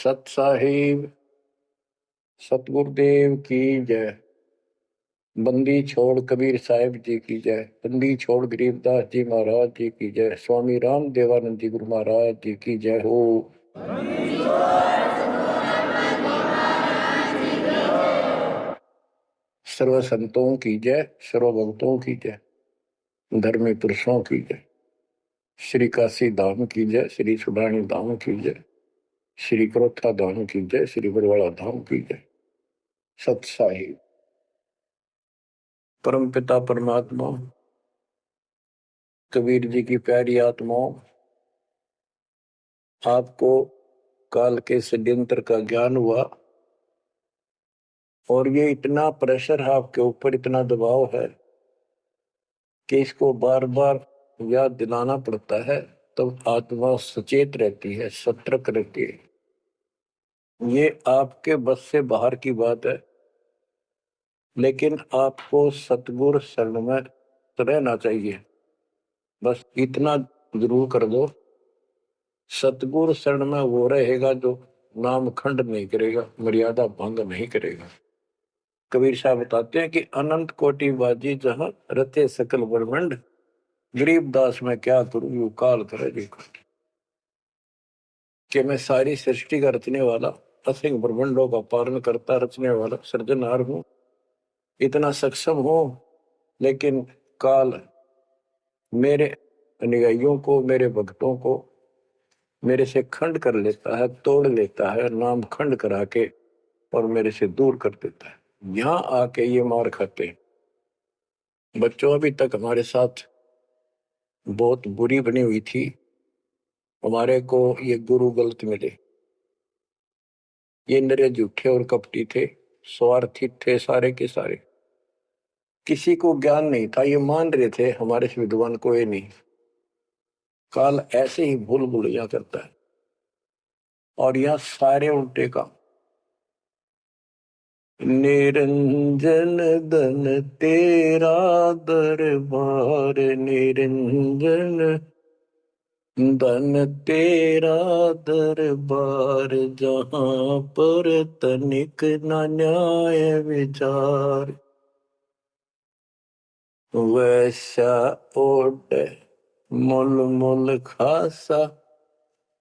सत साहिब सतगुरुदेव की जय। बंदी छोड़ कबीर साहिब जी की जय। बंदी छोड़ गरीबदास जी महाराज जी की जय। स्वामी राम देवानंद जी गुरु महाराज जी की जय हो। सर्व संतों की जय, सर्व भक्तों की जय, धर्मी पुरुषों की जय। श्री काशी धाम की जय, श्री सुडानी धाम की जय, श्री क्रोथा धाम की जय, श्री बरवाड़ा धाम की जय। सत साहिब परम पिता परमात्मा कबीर जी की प्यारी आत्माओं, आपको काल के षड्यंत्र का ज्ञान हुआ और ये इतना प्रेशर है आपके ऊपर, इतना दबाव है कि इसको बार बार याद दिलाना पड़ता है, तब तो आत्मा सचेत रहती है, सतर्क रहती है। ये आपके बस से बाहर की बात है, लेकिन आपको सतगुरु शरण में रहना चाहिए। बस इतना जरूर कर दो, सतगुरु शरण में वो रहेगा जो नाम खंड नहीं करेगा, मर्यादा भंग नहीं करेगा। कबीर साहब बताते हैं कि अनंत कोटि बाजी जहां रते सकल ब्रह्मंड, गरीब दास में क्या करूं यू काल करे जी। कि मैं सारी सृष्टि का रचने वाला, असंख्य ब्रह्मंडों का पालन करता रचने वाला सृजनहार हूं, इतना सक्षम हूं, लेकिन काल मेरे अनुयायियों को, मेरे भक्तों को मेरे से खंड कर लेता है, तोड़ लेता है, नाम खंड करा के और मेरे से दूर कर देता है। यहां आके ये मार खाते हैं। बच्चों, अभी तक हमारे साथ बहुत बुरी बनी हुई थी, हमारे को ये गुरु गलत मिले। ये नरे झूठे और कपटी थे, स्वार्थी थे सारे के सारे। किसी को ज्ञान नहीं था, ये मान रहे थे हमारे से विद्वान कोई नहीं। काल ऐसे ही भूल भुलैया करता है और यह सारे उल्टे काम। निरंजन धन तेरा दरबार, निरंजन धन तेरा दरबार, जहां पर तनिक न न्याय विचार। वैसा ओट मुल मुल खासा,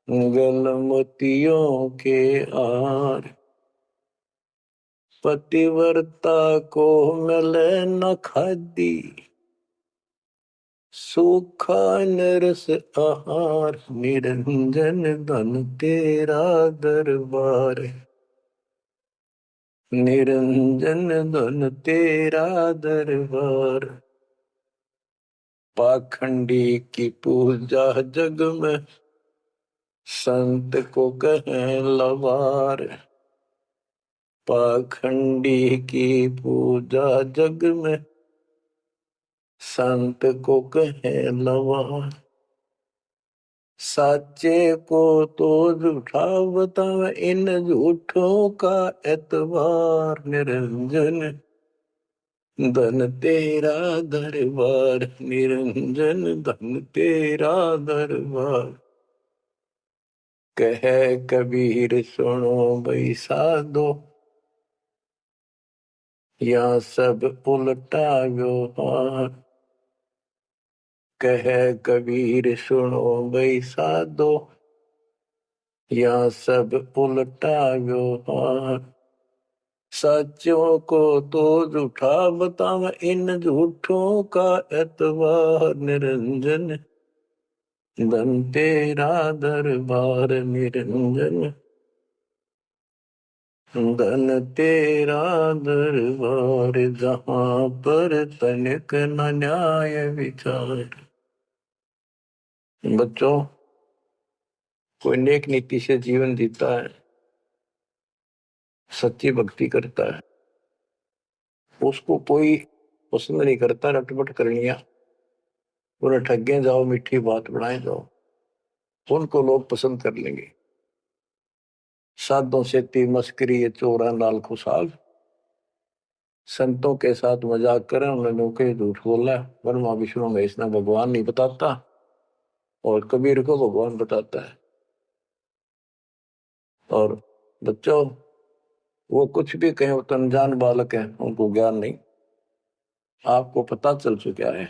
गल मोतियों के आर। पतिव्रता को मिले न खादी, सूखा नरस आहार। निरंजन धन तेरा दरबार, निरंजन धन तेरा दरबार। पाखंडी की पूजा जग में, संत को कहें लवार। पाखंडी की पूजा जग में, संत को कहें लवार। साचे को तो झूठा बतावे, इन झूठों का एतबार। निरंजन धन तेरा दरबार, निरंजन धन तेरा दरबार। कहे कबीर सुनो भाई साधो, यहाँ सब उल्टा व्यवहार। कहे कबीर सुनो भाई साधो, यहाँ सब उल्टा व्यवहार। सच्चों को तो झूठा बतावे, इन झूठों का एतबार। निरंजन धन तेरा दरबार, निरंजन धन तेरा दरबार, जहां पर तनिक न न्याय विचार। बच्चों, कोई नेक नीति से जीवन जीता है, सच्ची भक्ति करता है, उसको कोई पसंद नहीं करता रटपट करनिया। उन्हें ठगे जाओ, मीठी बात बनाए जाओ, उनको लोग पसंद कर लेंगे। साधों से ती मस्करी चोरा नाल खुशाल। संतों के साथ मजाक करें, उन्होंने के झूठ बोला। ब्रह्मा विष्णु महेश ना भगवान नहीं बताता और कबीर को भगवान बताता है। और बच्चों, वो कुछ भी कहें, वो तो अनजान बालक है, उनको ज्ञान नहीं। आपको पता चल चुका है।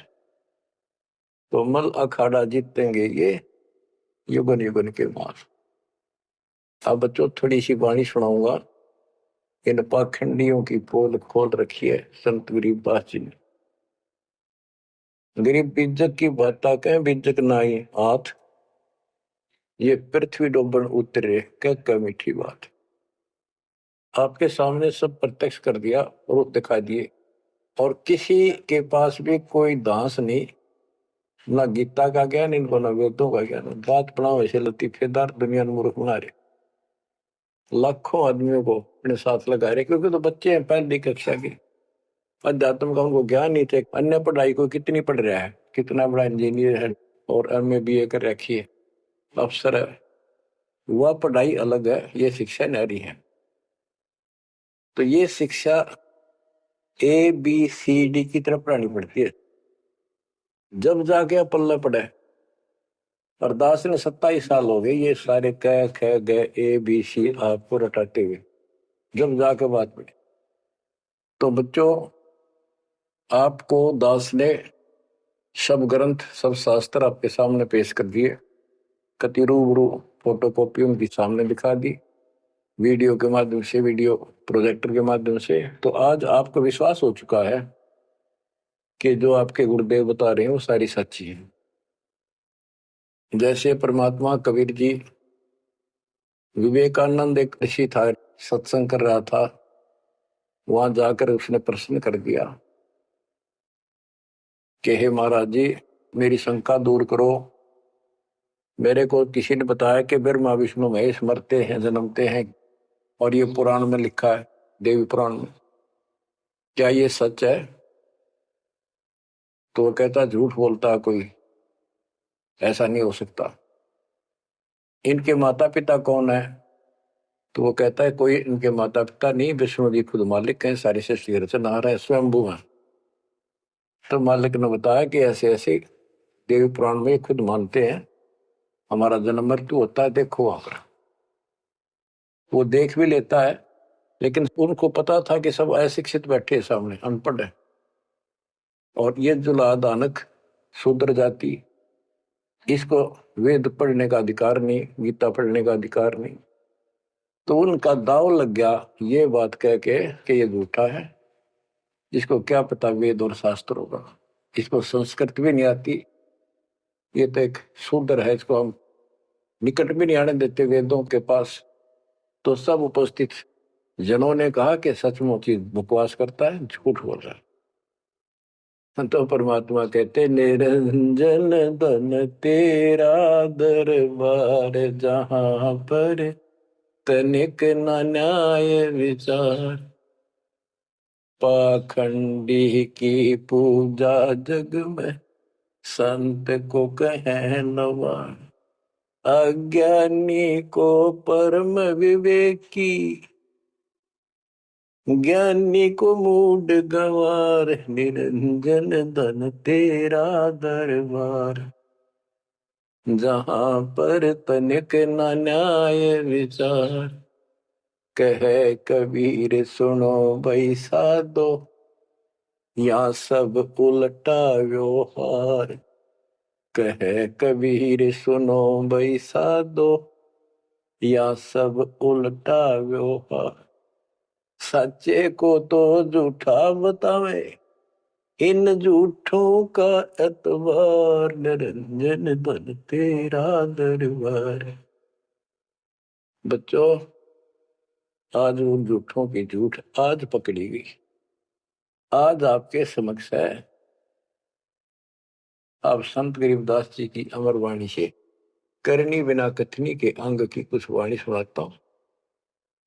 कोमल अखाड़ा जीतेंगे ये युगन युगन के मार। अब बच्चों थोड़ी सी वाणी सुनाऊंगा। इन पाखंडियों की पोल खोल रखी है संत गरीबदास जी ने। गरीब बीजक की बात कहें, बीजक नाई हाथ, ये पृथ्वी डोबन उतरे क्या मीठी बात। आपके सामने सब प्रत्यक्ष कर दिया, रूप दिखा दिए, और किसी के पास भी कोई दांस नहीं, ना गीता का ज्ञान इनको, ना वेदों का ज्ञान। बात पढ़ाओ ऐसे लतीफेदार, दुनिया में मूर्ख बना रहे, लाखों आदमियों को अपने साथ लगा रहे, क्योंकि तो बच्चे हैं पहली कक्षा के, अध्यात्म का उनको ज्ञान नहीं थे। अन्य पढ़ाई को कितनी पढ़ रहा है, कितना बड़ा इंजीनियर है और एमए बीए कर रखी है, अफसर है, वह पढ़ाई अलग है, ये शिक्षा न्यारी है। तो ये शिक्षा ABCD की तरफ पढ़ानी पड़ती है, जब जाके पल्ला पड़े। अरदास ने 27 साल हो गए ये सारे क ख ग ABC आपको रटाते हुए, जब जाके बात पड़ी। तो बच्चों, आपको दास ने सब ग्रंथ, सब शास्त्र आपके सामने पेश कर दिए, कति रूबरू फोटो कॉपी उनकी सामने दिखा दी, वीडियो के माध्यम से, वीडियो प्रोजेक्टर के माध्यम से। तो आज आपको विश्वास हो चुका है कि जो आपके गुरुदेव बता रहे हैं वो सारी सच्ची है। जैसे परमात्मा कबीर जी, विवेकानंद एक ऋषि था, सत्संग कर रहा था, वहां जाकर उसने प्रश्न कर दिया कि हे महाराज जी, मेरी शंका दूर करो। मेरे को किसी ने बताया कि ब्रह्मा विष्णु महेश मरते हैं, जन्मते हैं, और ये पुराण में लिखा है, देवी पुराण में, क्या ये सच है? तो वो कहता झूठ बोलता है कोई, ऐसा नहीं हो सकता। इनके माता पिता कौन है? तो वो कहता है कोई इनके माता पिता नहीं, विष्णु जी खुद मालिक हैं, सारी सृष्टि की रचनहार है, स्वयंभू है। तो मालिक ने बताया कि ऐसे ऐसे देवी पुराण में खुद मानते हैं हमारा जन्म मृत्यु होता है, देखो वहां पर। वो देख भी लेता है, लेकिन उनको पता था कि सब अशिक्षित बैठे सामने, अनपढ़ है, और ये जुला दानक शूद्र जाति, इसको वेद पढ़ने का अधिकार नहीं, गीता पढ़ने का अधिकार नहीं। तो उनका दाव लग गया ये बात कह के कि ये झूठा है, जिसको क्या पता वेद और शास्त्र होगा, इसको संस्कृत भी नहीं आती, ये तो एक शूद्र है, इसको हम निकट भी नहीं आने देते वेदों के पास। तो सब उपस्थित जनों ने कहा कि सचमुच ही बकवास करता है, झूठ बोल रहा है। तो परमात्मा कहते निरंजन धन तेरा दरबार, जहां पर तनिक न न्याय विचार, पाखंडी की पूजा जग में संत को कहे नवार, अज्ञानी को परम विवेकी, ज्ञानी को मूड गंवार, निरंजन धन तेरा दरबार, जहां पर तनिक न न्याय विचार, कहे कबीर सुनो भाई साधो, या सब उल्टा व्यवहार, कहे कबीर सुनो भाई साधो, या सब उल्टा व्यवहार, सच्चे को तो झूठा बतावे, इन झूठों का एतबार, निरंजन धन तेरा दरबार। बच्चों, आज उन झूठों की झूठ आज पकड़ी गई, आज आपके समक्ष है। आप संत गरीबदास जी की अमर वाणी से करनी बिना कथनी के अंग की कुछ वाणी सुनाता हूं,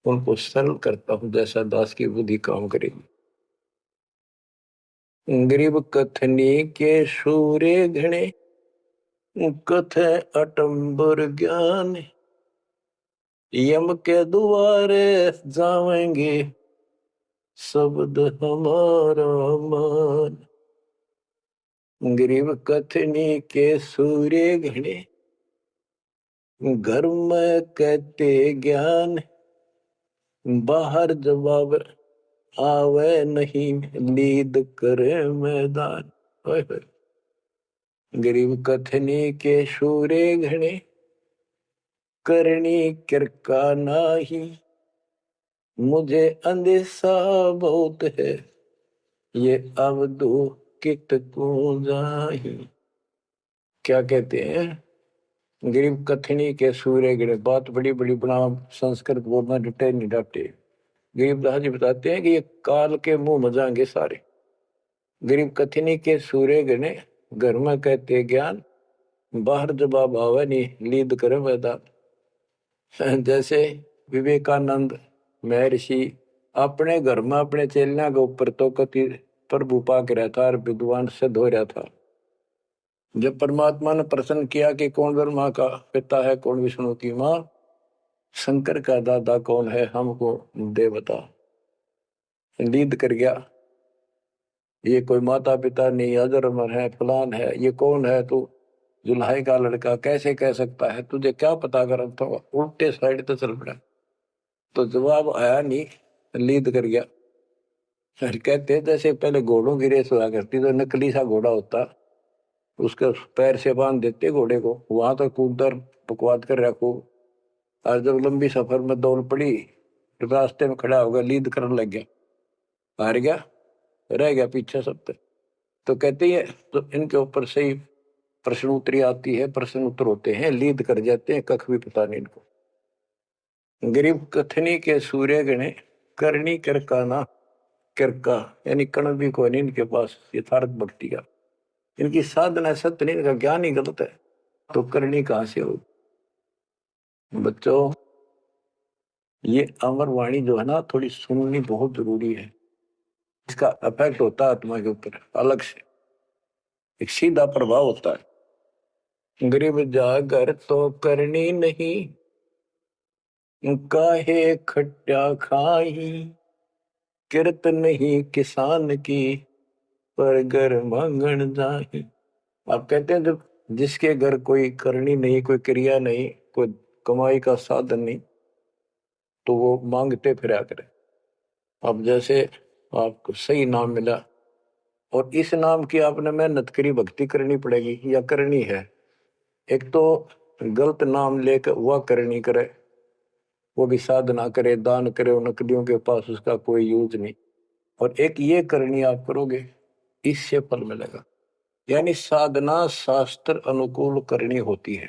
उनको सरल करता हूं जैसा दास की बुद्धि काम करेगी। गरीब कथनी के सूर्य घने, कथ अटंबर ज्ञान, यम के द्वारे जावेंगे शब्द हमारा मान। गरीब कथनी के सूर्य घने, घर में कहते ज्ञान, बाहर जवाब आवे नहीं, लीद करे मैदान। ओए होए। गरीब कथनी के शूरे घने, करनी किरका नाही, मुझे अंदेशा बहुत है, ये अवधु कित को जाही। क्या कहते हैं? गरीब कथनी के सूर्य गिरे, बात बड़ी बड़ी बना, संस्कृत बोलना डटे नहीं डटे। गरीबदास जी बताते हैं कि ये काल के मुंह मजाएंगे सारे। गरीब कथनी के सूर्य गिने, घर में कहते ज्ञान, बाहर जवाब आवे नहीं, लीद करे मैदान। जैसे विवेकानंद महर्षि अपने घर में अपने चेलिया के ऊपर तो कति प्रभु पाक रहता और विद्वान सिद्ध हो रहा था। जब परमात्मा ने प्रश्न किया कि कौन ब्रह्मा का पिता है, कौन विष्णु की माँ, शंकर का दादा कौन है, हमको दे बता। लीद कर गया, ये कोई माता पिता नहीं, अजरमर है, फलान है, ये कौन है तू, जुल्हाई का लड़का कैसे कह सकता है, तुझे क्या पता कर, तो उल्टे साइड तो चल पड़ा। तो जवाब आया नहीं, लीद कर गया। फिर कहते जैसे पहले घोड़ों की रेस हुआ करती, तो नकली सा घोड़ा होता, उसके पैर से बांध देते घोड़े को, वहां तो कूदर बकवाद कर रखो, और जब लंबी सफर में दौड़ पड़ी, रास्ते में खड़ा होगा, लीद करने लग गया, हार गया, रह गया पीछे सब तक। तो कहते हैं तो इनके ऊपर से ही प्रश्न उत्तरी आती है, प्रश्न उत्तर होते हैं, लीद कर जाते हैं, कख भी पता नहीं इनको। गरीब कथनी के सूर्य गणे, करनी किरकाना, किरका यानी कण भी कोई नहीं इनके पास यथार्थ भक्ति का, इनकी साधना सत्य नहीं, इनका ज्ञान ही गलत है, तो करनी कहां से हो। बच्चों, ये अमर वाणी जो है ना, थोड़ी सुननी बहुत जरूरी है। इसका इफेक्ट होता है आत्मा के ऊपर अलग से, एक सीधा प्रभाव होता है। गरीब जागर तो करनी नहीं, काहे खट्टा खाई, किरत नहीं किसान की, पर घर मांगन जाही। आप कहते हैं जब जिसके घर कोई करनी नहीं, कोई क्रिया नहीं, कोई कमाई का साधन नहीं, तो वो मांगते फिरा करे। अब जैसे आपको सही नाम मिला और इस नाम की आपने मेहनत करी, भक्ति करनी पड़ेगी या करनी है। एक तो गलत नाम लेकर वह करनी करे, वो भी साधना करे, दान करे, उन नकलियों के पास उसका कोई यूज नहीं। और एक ये करनी आप करोगे, इससे फल मिलेगा। यानी साधना शास्त्र अनुकूल करनी होती है।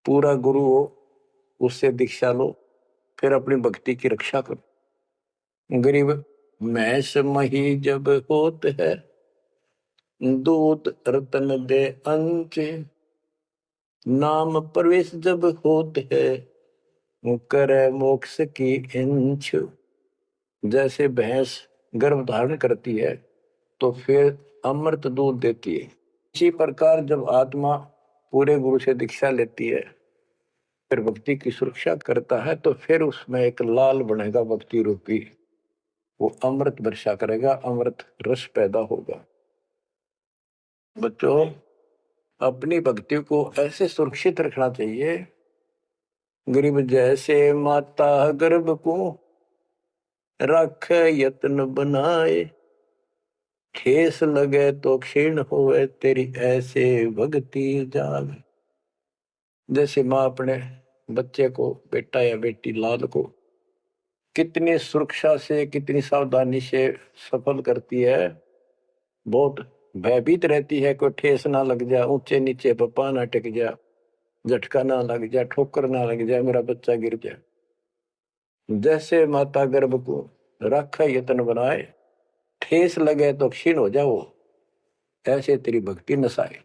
पूरा गुरु हो, उससे दीक्षा लो, फिर अपनी भक्ति की रक्षा करो। गरीब मैस मही जब होत है, दूध रतन दे अंच, नाम प्रवेश जब होत है, करे मोक्ष की इंच। जैसे भैंस गर्भ धारण करती है तो फिर अमृत दूध देती है, इसी प्रकार जब आत्मा पूरे गुरु से दीक्षा लेती है, फिर भक्ति की सुरक्षा करता है, तो फिर उसमें एक लाल बनेगा भक्ति रूपी, वो अमृत वर्षा करेगा, अमृत रस पैदा होगा। बच्चों, अपनी भक्ति को ऐसे सुरक्षित रखना चाहिए। गरीब जैसे माता गर्भ को रख यत्न बनाए, ठेस लगे तो क्षीण होए, तेरी ऐसे भक्ति जाग। जैसे माँ अपने बच्चे को, बेटा या बेटी लाल को कितनी सुरक्षा से, कितनी सावधानी से सफल करती है, बहुत भयभीत रहती है, कोई ठेस ना लग जाए, ऊंचे नीचे पप्पा ना टिक जाए, झटका ना लग जाए, ठोकर ना लग जाए, मेरा बच्चा गिर जाए। जैसे माता गर्भ को रख यत्न बनाए, ठेस लगे तो क्षीण हो जाओ, ऐसे तेरी भक्ति नसाए।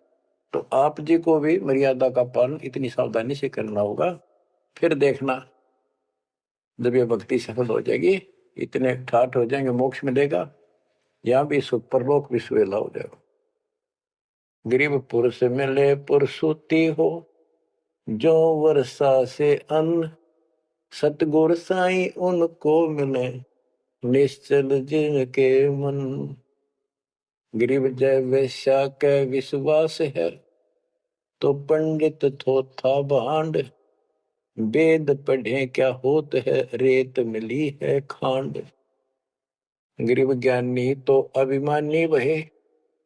तो आप जी को भी मर्यादा का पालन इतनी सावधानी से करना होगा। फिर देखना, जब ये भक्ति सफल हो जाएगी, इतने ठाठ हो जाएंगे, मोक्ष मिलेगा, यहाँ भी सुख, परलोक भी सुहेला हो जाएगा। गरीब पुरुष मिले पुरसुती हो, जो वर्षा से अन्न, सतगुर साई उनको मिले, निश्चल जिनके मन। गरीब जय वैश्या के विश्वास है, तो पंडित थोथा भांड, वेद पढ़े क्या होत है, रेत मिली है खांड। गरीब ज्ञानी तो अभिमानी वहे,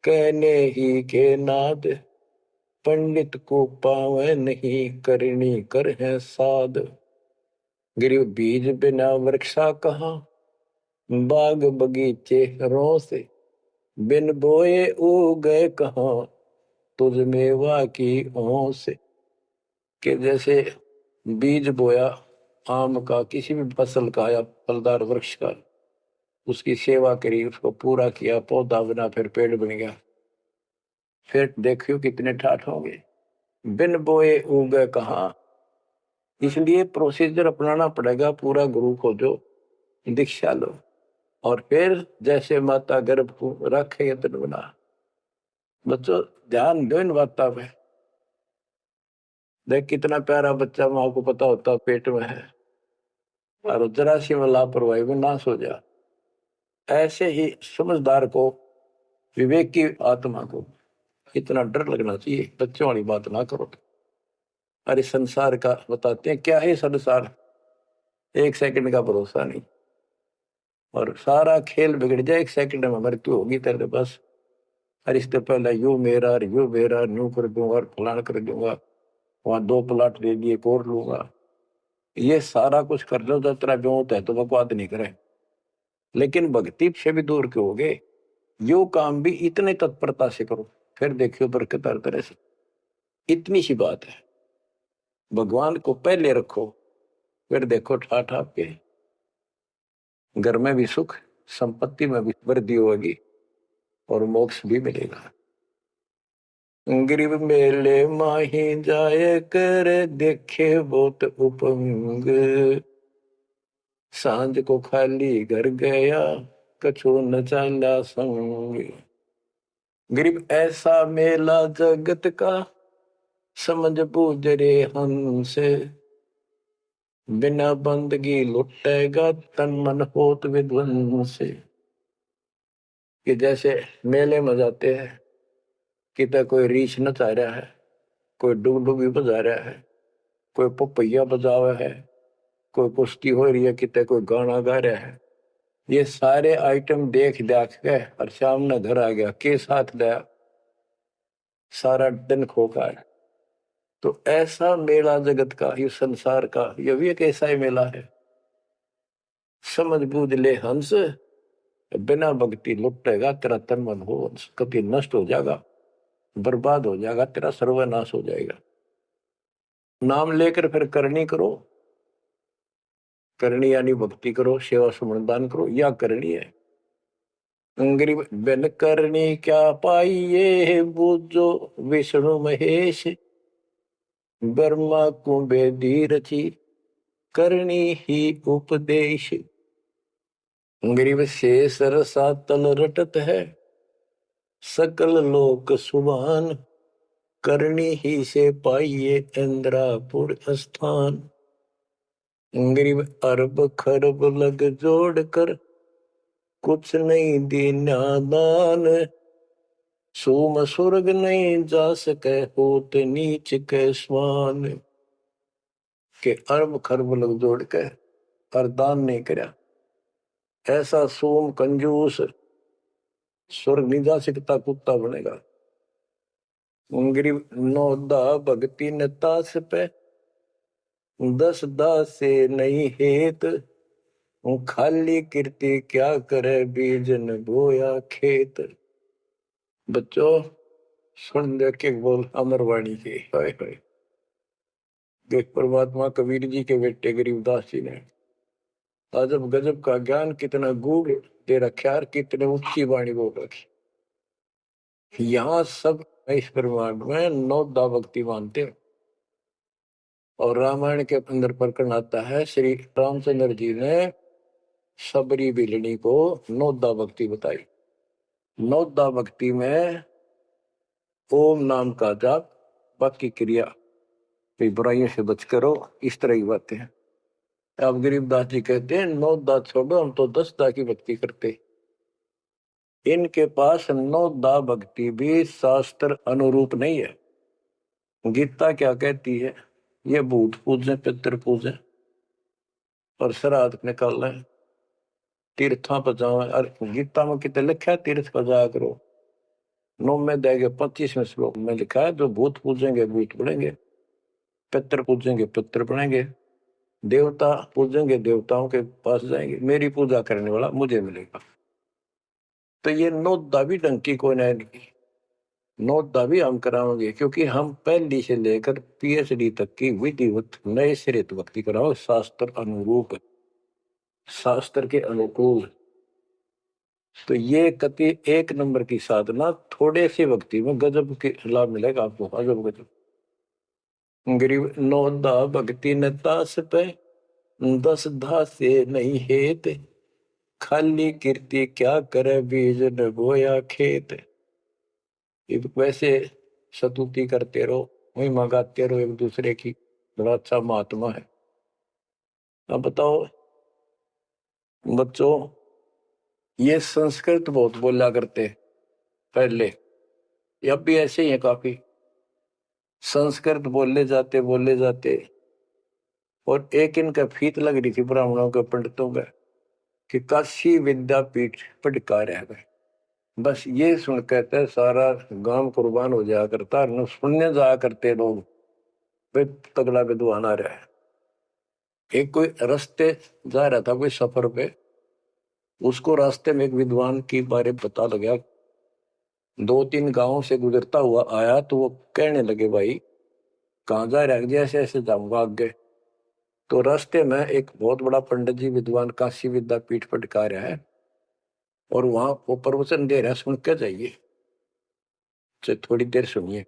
कहने ही के नाद। पंडित को पावे नहीं, करनी कर है साध। गरीब बीज बिना वृक्षा कहाँ, बाग बगीचे रो से। बिन बोए उगे कहाँ, तुझ मेवा की ओं से। कि जैसे बीज बोया आम का, किसी भी फसल का या फलदार वृक्ष का, उसकी सेवा करी, उसको पूरा किया, पौधा बना, फिर पेड़ बन गया, फिर देखियो कितने ठाठ होंगे। बिन बोए उगे कहाँ, इसलिए प्रोसीजर अपनाना पड़ेगा पूरा। गुरु को जो दीक्षा लो, और फिर जैसे माता गर्भ को रखे यत्न बना। बच्चों ध्यान दो इन बातों पे। देख कितना प्यारा बच्चा, माँ को पता होता पेट में है, और जरा सी में लापरवाही में नाश हो जा। ऐसे ही समझदार को, विवेक की आत्मा को इतना डर लगना चाहिए, बच्चों वाली बात ना करो। अरे संसार का बताते हैं क्या है संसार, एक सेकंड का भरोसा नहीं, और सारा खेल बिगड़ जाए, एक सेकंड में मृत्यु होगी तेरे बस। अरे इससे पहले यू मेरा, यू मेरा, न्यू कर दूंगा और फलान कर दूंगा, वहां 2 प्लाट दे दिए, कोर लूंगा। ये सारा कुछ कर लो तो तेरा ब्योत है तो बकवाद नहीं करे, लेकिन भक्ति से भी दूर क्यों हो गए। यो काम भी इतने तत्परता से करो, फिर देखियो बरकत हर तरह से। इतनी सी बात है, भगवान को पहले रखो, फिर देखो ठाठ आपके घर में भी सुख, संपत्ति में भी वृद्धि होगी, और मोक्ष भी मिलेगा। गरीब मेले माही जाए कर, देखे बहुत उपंग। सांझ को खाली घर गया, कछु न चाला संग। गरीब ऐसा मेला जगत का, समझ बूझ रे हंस। बिना बंदगी लुटेगा, तन मन होत विध्वंस। कि जैसे मेले में जाते हैं, कितना कोई रीछ नचा रहा है, कोई डुगडुगी बजा रहा है, कोई पपैया बजा हुआ है, कोई कुश्ती हो रही है, कितने कोई गाना गा रहा है। ये सारे आइटम देख देख के और शाम ने घर आ गया, के साथ गया, सारा दिन खोखा है। तो ऐसा मेला जगत का, ये संसार का, ये भी एक ऐसा ही मेला है। समझ बूझ ले हंस, बिना भक्ति लुटेगा तेरा तन मन हो, कभी नष्ट हो जाएगा, बर्बाद हो जाएगा, तेरा सर्वनाश हो जाएगा। नाम लेकर फिर करनी करो, करनी यानी भक्ति करो, सेवा समर्दान करो, या करनी है। गरीब बिन करनी क्या पाइये, बूझो विष्णु महेश। ब्रह्मा को बेदी रची, करनी ही उपदेश। गरीब शेष रसा तल रटत है, सकल लोक सुभान। करनी ही से पाइये इंद्रापुर स्थान। गरीब अरब खरब लग जोड़ कर, कुछ नहीं दीना दान। सोम स्वर्ग नहीं जा सके, होत नीच के स्वान। के अरब खरब लग जोड़ के और दान नहीं करया, ऐसा सोम कंजूस स्वर्ग नहीं जा सकता, कुत्ता बनेगा। गरीब नौदा भक्ति न तास पे, 10 दास से नहीं हेत। खाली कीर्ति क्या करे, बीज न बोया खेत। बच्चों सुन दे के बोल अमरवाणी के, हाय हाय। देख परमात्मा कबीर जी के बेटे गरीबदास जी ने अजब गजब का ज्ञान, कितना गूढ़ दे रखा है, कितने ऊंची वाणी बोल रखी। यहाँ सब इस ब्रह्मांड में 9 दा भक्ति मानते हैं। और रामायण के अंदर प्रकरण आता है, श्री रामचंद्र जी ने सबरी बिलनी को 9 दा भक्ति बताई। 9 दा भक्ति में ओम नाम का जाप, बाकी क्रिया, बुराइयों से बच करो, इस तरह की बातें हैं। अब गरीबदास जी कहते हैं 9 दा छोड़ो, हम तो 10 दा की भक्ति करते। इनके पास 9 दा भक्ति भी शास्त्र अनुरूप नहीं है। गीता क्या कहती है, ये भूत पूजे पितर पूजे और श्राद्ध निकाल लें, तीर्था पर जाओ। और गीता में कितने लिखा है तीर्थ पर जाया करो। 9 में देंगे 25वें श्लोक में लिखा है जो भूत पूजेंगे भूत बढ़ेंगे, पितर पूजेंगे पितर बढ़ेंगे, देवता पूजेंगे देवताओं के पास जाएंगे, मेरी पूजा करने वाला मुझे मिलेगा। तो ये नोदा भी डंकी को नहीं, नोदा भी हम कराओगे क्योंकि हम पहली से लेकर पीएचडी तक की विधिवत नए सिरे भक्ति कराओ, शास्त्र अनुरूप, शास्त्र के अनुकूल। तो ये कति एक नंबर की साधना, थोड़े से भक्ति में गजब के लाभ मिलेगा आपको, अजब गजब। गरीब नोदा भक्ति न तास पे, 10 धा से नहीं हेत, खाली कीर्ति क्या करे बीज न बोया खेत। वैसे स्तुति करते रहो, वही मंगाते रहो एक दूसरे की, बड़ा अच्छा महात्मा है। अब बताओ बच्चों, ये संस्कृत बहुत बोला करते पहले, अब भी ऐसे ही है काफी, संस्कृत बोले जाते। और एक इनका फीत लग रही थी ब्राह्मणों के पंडितों का कि काशी विद्यापीठ पढ़का रह गए। बस ये सुन कहते सारा गांव कुर्बान हो जाया करता, सुनने जाया करते लोग, वे तगड़ा विद्वान आ रहा है। एक कोई रास्ते जा रहा था कोई सफर पे, उसको रास्ते में एक विद्वान की बारे पता लगा, 2-3 गांवों से गुजरता हुआ आया, तो वो कहने लगे भाई कहाँ जा रहा है, ऐसे ऐसे जाऊंगा आगे। तो रास्ते में एक बहुत बड़ा पंडित जी विद्वान काशी विद्यापीठ पढ़का रहा है और वहां वो प्रवचन दे रहा है, सुन के जाइए, थोड़ी देर सुनिए।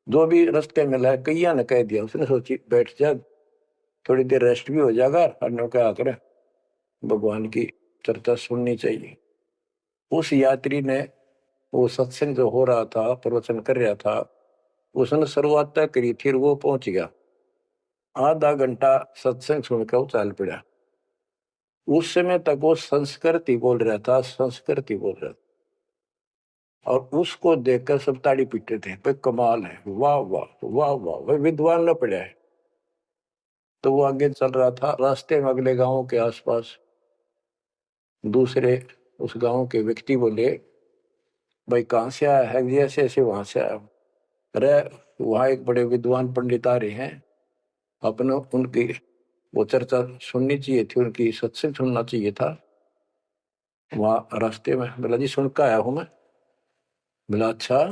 जो भी रास्ते में लाया कैया ने कह दिया, उसने सोची बैठ जा, थोड़ी देर रेस्ट भी हो जाएगा, और क्या करे भगवान की चर्चा सुननी चाहिए। उस यात्री ने वो सत्संग जो हो रहा था, प्रवचन कर रहा था, उसने शुरुआत तय करी थी, वो पहुंच गया। आधा घंटा सत्संग सुनकर वो चल पड़ा। उस समय तक वो संस्कृत ही बोल रहा था, संस्कृत ही बोल रहा था, और उसको देखकर सब ताड़ी पीटते थे, भाई कमाल है, वाह वाह वाह वाह, भाई विद्वान न पड़ा है। तो वो आगे चल रहा था, रास्ते में अगले गांव के आसपास दूसरे उस गांव के व्यक्ति बोले भाई कहाँ से आया है, ऐसे ऐसे वहां से आया। अरे वहां एक बड़े विद्वान पंडित आ रहे हैं, अपने उनकी वो चर्चा सुननी चाहिए थी, उनकी सत्संग सुनना चाहिए था। वहां रास्ते में बोला जी सुन कर आया हूं मैं। बोला अच्छा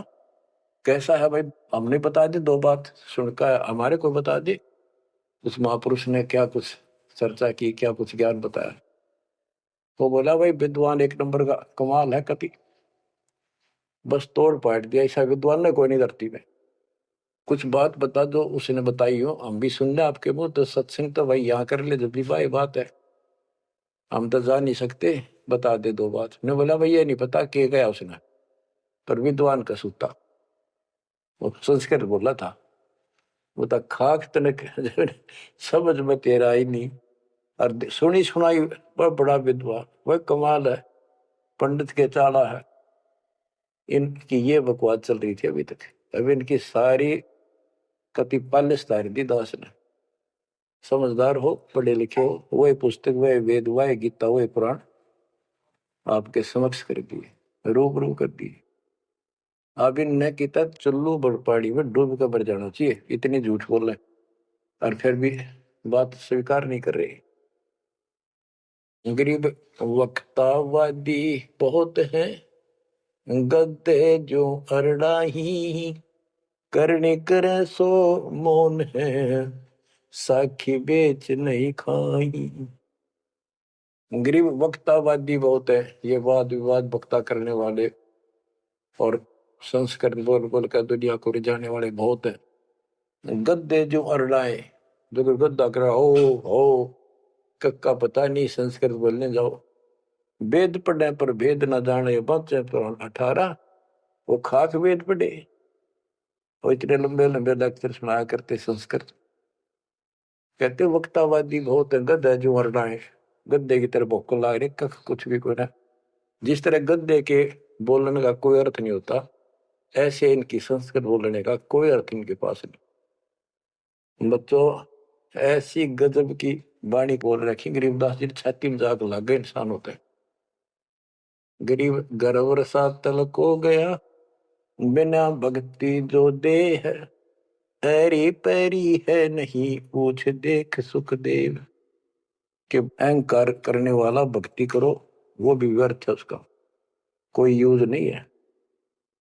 कैसा है भाई, हमने बता दी 2 बात, सुनकर हमारे को बता दी। उस महापुरुष ने क्या कुछ चर्चा की, क्या कुछ ज्ञान बताया। वो बोला भाई विद्वान एक नंबर का, कमाल है, कति बस तोड़ पाट दिया, ऐसा विद्वान ने कोई नहीं धरती में। कुछ बात बता दो, उसने बताई हो, हम भी सुन ले आपके मुंह, तो सत्संग तो भाई यहाँ कर ले, जब भी भाई बात है, हम तो जा नहीं सकते, बता दे 2 बात। ने बोला भाई ये नहीं पता के गया उसने, पर विद्वान का सूता, वो संस्कृत बोला था। वो तो खाक तनक समझ में तेरा ही नहीं, और सुनी सुनाई वह बड़ा विद्वान, वह कमाल है, पंडित के चाला है। इनकी ये बकवास चल रही थी अभी तक। अब इनकी सारी कति पालिश तारी दी दास ने। समझदार हो, पढ़े लिखे हो, वही पुस्तक, वही वेद, वही गीता, वही पुराण आपके समक्ष कर दिए, रूबरू कर दिए। अब इनने किता चुल्लू बड़पाड़ी में डूब कर मर जाना चाहिए, इतनी झूठ बोल रहे, और फिर भी बात स्वीकार नहीं कर रही। गरीब वक्तावादी बहुत है, गद्दे जो अरड़ाही, करने करे सो मौन है, साखी बेच नहीं खाई। गरीब वक्तावादी बहुत है, ये वाद विवाद वक्ता करने वाले और संस्कृत बोल बोल कर दुनिया को रिझाने वाले बहुत है। गद्दे जो अरड़ाए, जो गद्दा कर हो कक्का पता नहीं, संस्कृत बोलने जाओ, वेद पढ़े पर भेद न जाने, बच्चे पर 18, वो खाक वेद पढ़े, वो इतने लंबे लंबे लेक्चर सुनाया करते संस्कृत। कहते वक्तावादी बहुत है, गद्दे जो अरड़ाए, गद्दे की तरह भोक ला रहे, कख कुछ भी कोई ना। जिस तरह गद्दे के बोलने का कोई अर्थ नहीं होता, ऐसे इनकी संस्कृत बोलने का कोई अर्थ इनके पास नहीं। बच्चों, ऐसी गजब की वाणी बोल रखी गरीबदास जी, छाती में जाग लग गए इंसान होते हैं। गरीब गर्व रसा तल को गया, बिना भक्ति जो दे है, ऐरी पैरी है नहीं पूछ देख सुखदेव। कि अहंकार करने वाला भक्ति करो, वो भी व्यर्थ है, उसका कोई यूज नहीं है।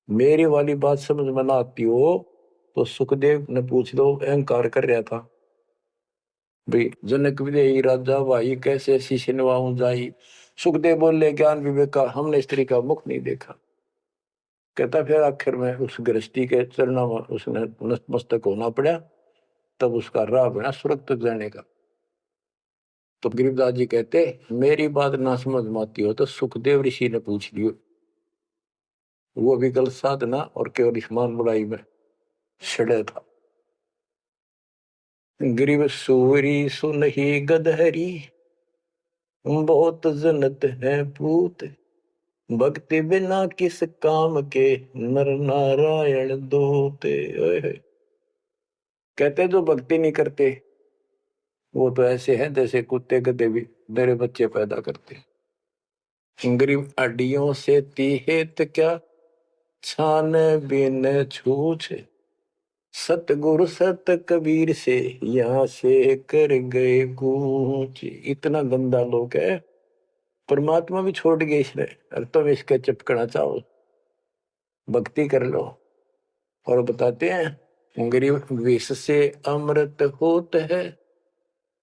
मेरी वाली बात समझ में ना आती हो तो सुखदेव ने पूछ लो, अहंकार कर रहा था भाई। जनक विदेही राजा भाई, कैसे शीशे नवाऊं जाई। सुखदेव बोले, ज्ञान विवेक का हमने स्त्री का मुख नहीं देखा। कहता फिर आखिर में उस गृहस्थी के चरणों में उसने नतमस्तक होना पड़ा, तब उसका राह बना स्वर्ग तक जाने का। तो गरीबदास जी कहते, मेरी बात ना समझ में आती हो तो सुखदेव ऋषि ने पूछ लियो। वो भी गलत साधना और केवल ईमान बुराई में सड़े था। गरीब सूरी सुनही गदहरी, बहुत जनत है पूत। भक्ति बिना किस काम के, नर नारायण दोते। कहते जो भक्ति नहीं करते वो तो ऐसे हैं जैसे कुत्ते गधे भी मेरे बच्चे पैदा करते। गरीब अड्डियों से तीहेत क्या, छान बिन छूछ। सतगुरु सत कबीर से यहाँ से कर गए कूच। इतना गंदा लोग है, परमात्मा भी छोड़ गए इसने। अरे तुम इसका चिपकना चाहो, भक्ति कर लो। और बताते हैं, गरीब विष से अमृत होत है,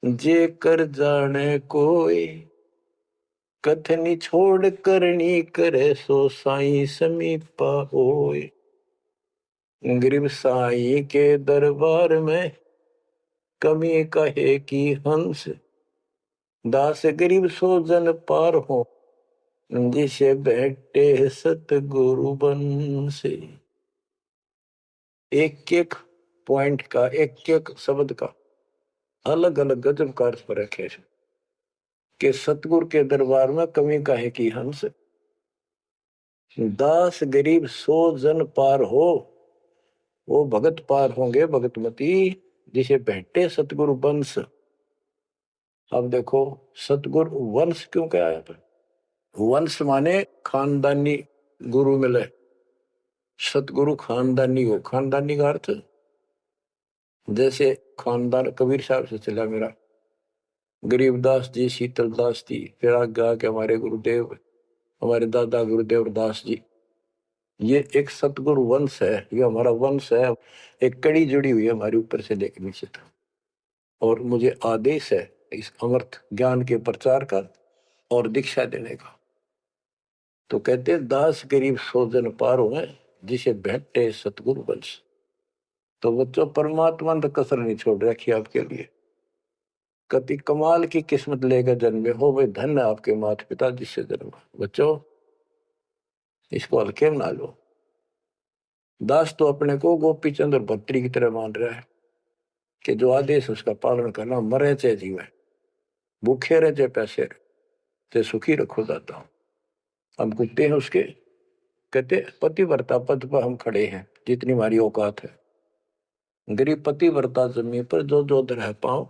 जे कर जाने कोई। कथनी छोड़ करनी करे, सो साई समीपा होए। गरीब साई के दरबार में, कमी कहे की हंस। दास गरीब सो जन पार हो, जिसे बैठे सतगुरु बन से। एक एक पॉइंट का, एक एक शब्द का अलग अलग गजब का अर्थ पर रखे कि सतगुरु के दरबार में कमी काहे की हंस। दास गरीब सो जन पार हो, वो भगत पार होंगे भगतमती, जिसे बैठे सतगुरु वंश। अब देखो, सतगुरु वंश क्यों कहा है? वंश माने खानदानी गुरु मिले। सतगुरु खानदानी हो, खानदानी का अर्थ जैसे खानदान कबीर साहब से चला मेरा, गरीबदास जी, शीतलदास जी, फिर आगे आके हमारे गुरुदेव, हमारे दादा गुरुदेव दास जी। ये एक सतगुरु वंश है, ये हमारा वंश है। एक कड़ी जुड़ी हुई है हमारे ऊपर से लेकर नीचे तक। और मुझे आदेश है इस अमृत ज्ञान के प्रचार का और दीक्षा देने का। तो कहते दास गरीब सो जन पार हो, जिसे भेंटे सतगुरु वंश। तो बच्चों, परमात्मा ने कसर नहीं छोड़ रखी आपके लिए। कति कमाल की किस्मत लेकर जन्मे हो, वे धन है आपके माता पिता जिससे जन्म। बच्चों, इसको हल्के में ना लो। दास तो अपने को गोपी चंद और भक्तरी की तरह मान रहा है कि जो आदेश उसका पालन करना, मरे चाहे जीवे, भूखे रहे चाहे पैसे रहे, चाहे सुखी रखो दाता हूं। हम कुत्ते हैं उसके। कहते पतिव्रता पद पर हम खड़े हैं जितनी हमारी औकात है। गरीब पतिव्रता जमीन पर जो जो रह पाओ,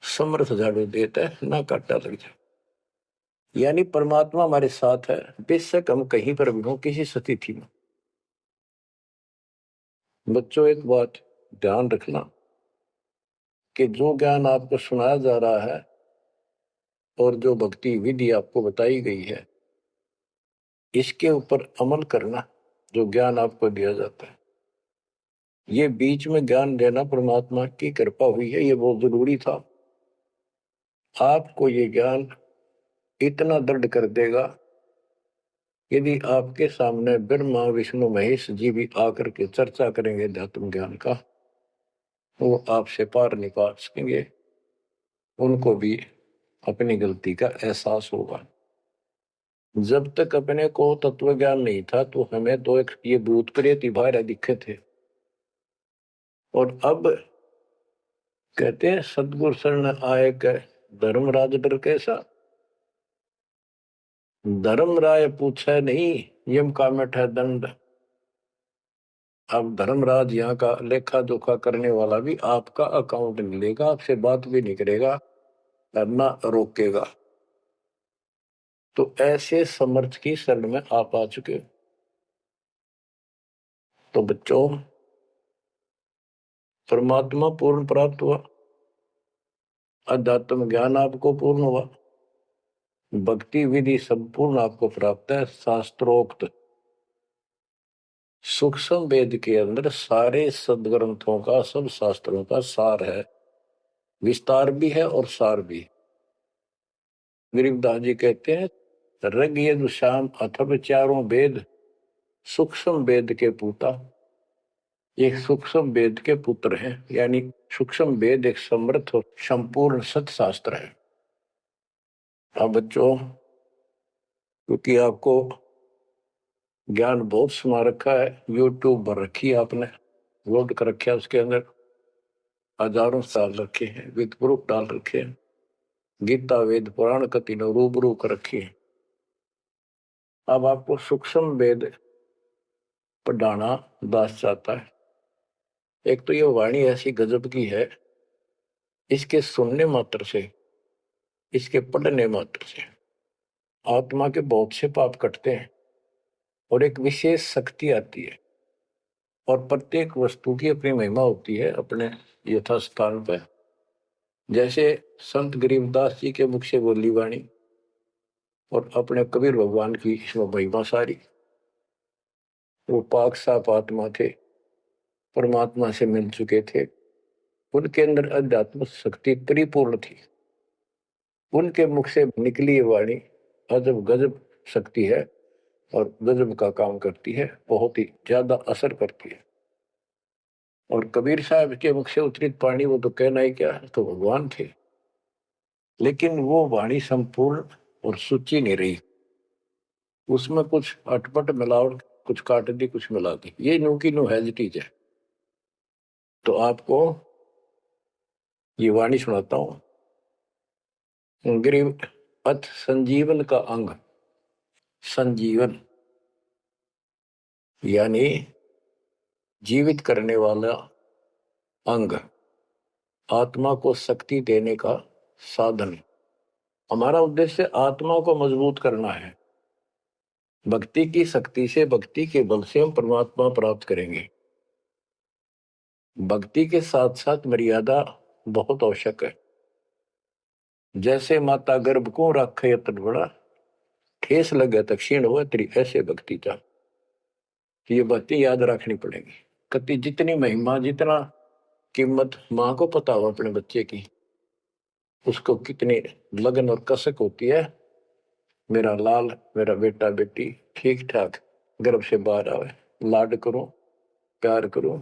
समर्थ झाड़ू देता है, ना काटा लग जाए। यानी परमात्मा हमारे साथ है, बेशक हम कहीं पर भी हो, किसी स्थिति में। बच्चों, एक बात ध्यान रखना कि जो ज्ञान आपको सुनाया जा रहा है और जो भक्ति विधि आपको बताई गई है, इसके ऊपर अमल करना। जो ज्ञान आपको दिया जाता है, ये बीच में ज्ञान देना परमात्मा की कृपा हुई है, ये बहुत जरूरी था। आपको ये ज्ञान इतना दृढ़ कर देगा, यदि आपके सामने ब्रह्मा विष्णु महेश जी भी आकर के चर्चा करेंगे अध्यात्म ज्ञान का, वो आपसे पार निकाल सकेंगे। उनको भी अपनी गलती का एहसास होगा। जब तक अपने को तत्व ज्ञान नहीं था तो हमें तो एक ये भूत प्रेत बाहर दिखे थे। और अब कहते हैं सतगुरु शरण आए के धर्मराज डर कैसा। धर्म राय पूछे नहीं, यम का मिठा दंड। अब धर्मराज यहाँ का लेखा जोखा करने वाला भी आपका अकाउंट नहीं लेगा, आपसे बात भी नहीं करेगा और ना रोकेगा। तो ऐसे समर्थ की शरण में आप आ चुके हो। तो बच्चों, परमात्मा पूर्ण प्राप्त हुआ, अध्यात्म ज्ञान आपको पूर्ण हुआ, भक्ति विधि संपूर्ण आपको प्राप्त है। शास्त्रोक्त सूक्ष्म वेद के अंदर सारे सदग्रंथों का, सब शास्त्रों का सार है। विस्तार भी है और सार भी। गरीबदास जी कहते हैं, ऋग यजुः साम अथर्व चारों वेद सूक्ष्म वेद के पूता। ये सूक्ष्म वेद के पुत्र हैं, यानी सूक्ष्म वेद एक समृद्ध और संपूर्ण सत्शास्त्र है। अब बच्चों, क्योंकि आपको ज्ञान बहुत समा रखा है, यूट्यूब पर रखी है आपने, लोड कर रखा है, उसके अंदर हजारों साल रखे हैं, विद प्रूफ डाल रखे हैं, गीता वेद पुराण का तीनों रूबरू कर रखी है। अब आपको सूक्ष्म वेद पढ़ाना दास चाहता है। एक तो ये वाणी ऐसी गजब की है, इसके सुनने मात्र से, इसके पढ़ने मात्र से आत्मा के बहुत से पाप कटते हैं और एक विशेष शक्ति आती है। और प्रत्येक वस्तु की अपनी महिमा होती है अपने यथास्थान पर। जैसे संत गरीबदास जी के मुख से बोली वाणी और अपने कबीर भगवान की इसमें महिमा सारी। वो पाक साफ आत्मा थे, परमात्मा से मिल चुके थे, उनके अंदर अध्यात्म शक्ति परिपूर्ण थी। उनके मुख से निकली ये वाणी अजब गजब शक्ति है और गजब का काम करती है, बहुत ही ज्यादा असर करती है। और कबीर साहब के मुख से उतरित पानी, वो तो कहना ही क्या है, तो भगवान थे। लेकिन वो वाणी संपूर्ण और सुची नहीं रही, उसमें कुछ अटपट मिलावट, कुछ काट दी, कुछ मिला दी, ये नो की नो हैजिटीज है। तो आपको ये वाणी सुनाता हूं। गरीब अथ संजीवन का अंग, संजीवन यानी जीवित करने वाला अंग, आत्मा को शक्ति देने का साधन। हमारा उद्देश्य आत्मा को मजबूत करना है। भक्ति की शक्ति से, भक्ति के बल से हम परमात्मा प्राप्त करेंगे। भक्ति के साथ साथ मर्यादा बहुत आवश्यक है। जैसे माता गर्भ को रखे यतन बड़ा, ठेस लगे तो क्षीण हो तेरी, ऐसे भक्ति चाह। ये भक्ति याद रखनी पड़ेगी। कति जितनी महिमा, जितना कीमत माँ को पता हो अपने बच्चे की, उसको कितनी लगन और कसक होती है। मेरा लाल, मेरा बेटा बेटी ठीक ठाक गर्भ से बाहर आवे, लाड करूं, प्यार करूं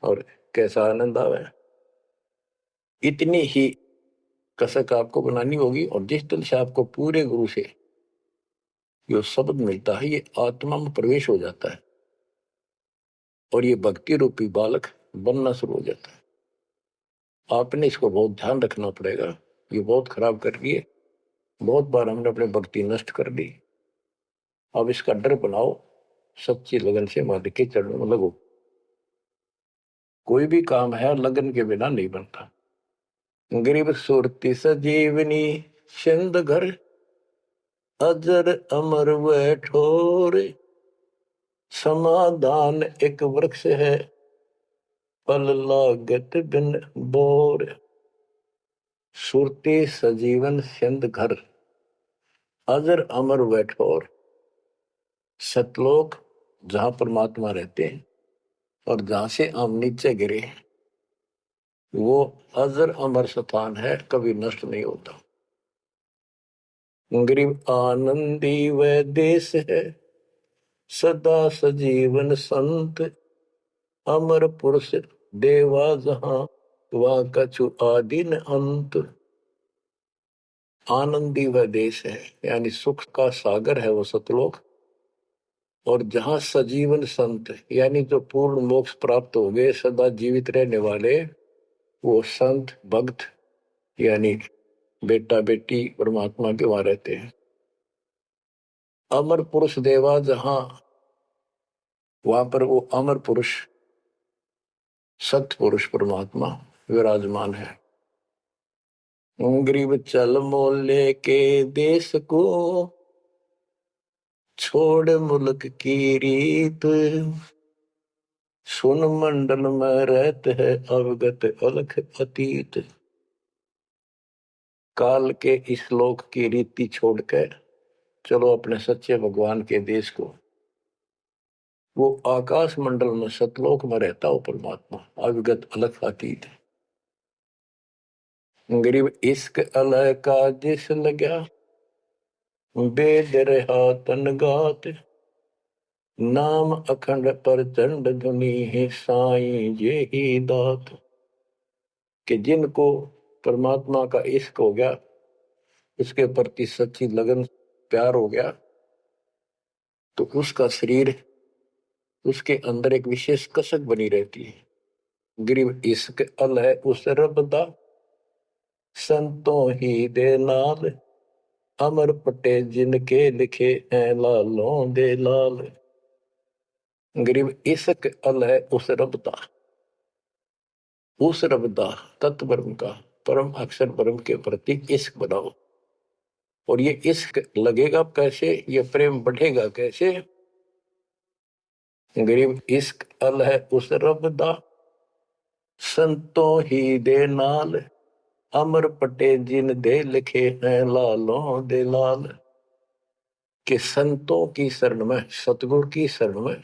और कैसा आनंद आवे, इतनी ही कसक आपको बनानी होगी। और जिस तरह से आपको पूरे गुरु से जो शब्द मिलता है, ये आत्मा में प्रवेश हो जाता है और ये भक्ति रूपी बालक बनना शुरू हो जाता है। आपने इसको बहुत ध्यान रखना पड़ेगा। ये बहुत खराब कर रही है, बहुत बार हमने अपनी भक्ति नष्ट कर दी। अब इसका डर बनाओ, सच्ची लगन से मालिक के चरणों में लगो। कोई भी काम है लगन के बिना नहीं बनता। गरीब सुरती सजीवनी सिंध घर, अजर अमर व ठोर, समाधान एक वृक्ष है, फल लागत बिन बोर। सुरती सजीवन सिंध घर, अजर अमर व ठोर। सतलोक जहां परमात्मा रहते हैं और जहां से हम नीचे गिरे, वो अजर अमर स्थान है, कभी नष्ट नहीं होता। गरीब आनंदी व देश है, सदा सजीवन संत, अमर पुरुष देवा जहां, वह कछु आदि न अंत। आनंदी वह देश है, यानी सुख का सागर है वो सतलोक। और जहां सजीवन संत, यानी जो पूर्ण मोक्ष प्राप्त हो गए, सदा जीवित रहने वाले, वो संत भक्त यानी बेटा बेटी परमात्मा के वहां रहते हैं। अमर पुरुष देवा जहां, वहां पर वो अमर पुरुष सत्य पुरुष परमात्मा विराजमान है। गरीब चल मोले के देश को, छोड़ मुल्क की रीत, सुन मंडल में रहते है अवगत अलख अतीत। काल के इस लोक की रीति छोड़कर चलो अपने सच्चे भगवान के देश को। वो आकाश मंडल में सतलोक में रहता हो परमात्मा, अविगत अलग अतीत। गरीब इश्क अलह का जिस लगा, बेद रहा तन गात, नाम अखंड प्रचंड धुनी है साईं ये ही दात। कि जिनको परमात्मा का इश्क हो गया, उसके प्रति सच्ची लगन प्यार हो गया, तो उसका शरीर, उसके अंदर एक विशेष कसक बनी रहती है। गरीब इश्क अल है उस रब दा, संतों ही दे नाल, अमर पटे जिनके लिखे हैं लालों दे लाल। गरीब इश्क अल है उस रब दा, उस रब दा तत्व ब्रह्म का, परम अक्षर ब्रह्म के प्रति इश्क बनाओ। और ये इश्क लगेगा कैसे, ये प्रेम बढ़ेगा कैसे। गरीब इश्क अल है उस रब दा, संतों ही दे नाल, अमर पटे जिन दे लिखे हैं लालों दे लाल। कि संतों की शरण में, सतगुरु की शरण में,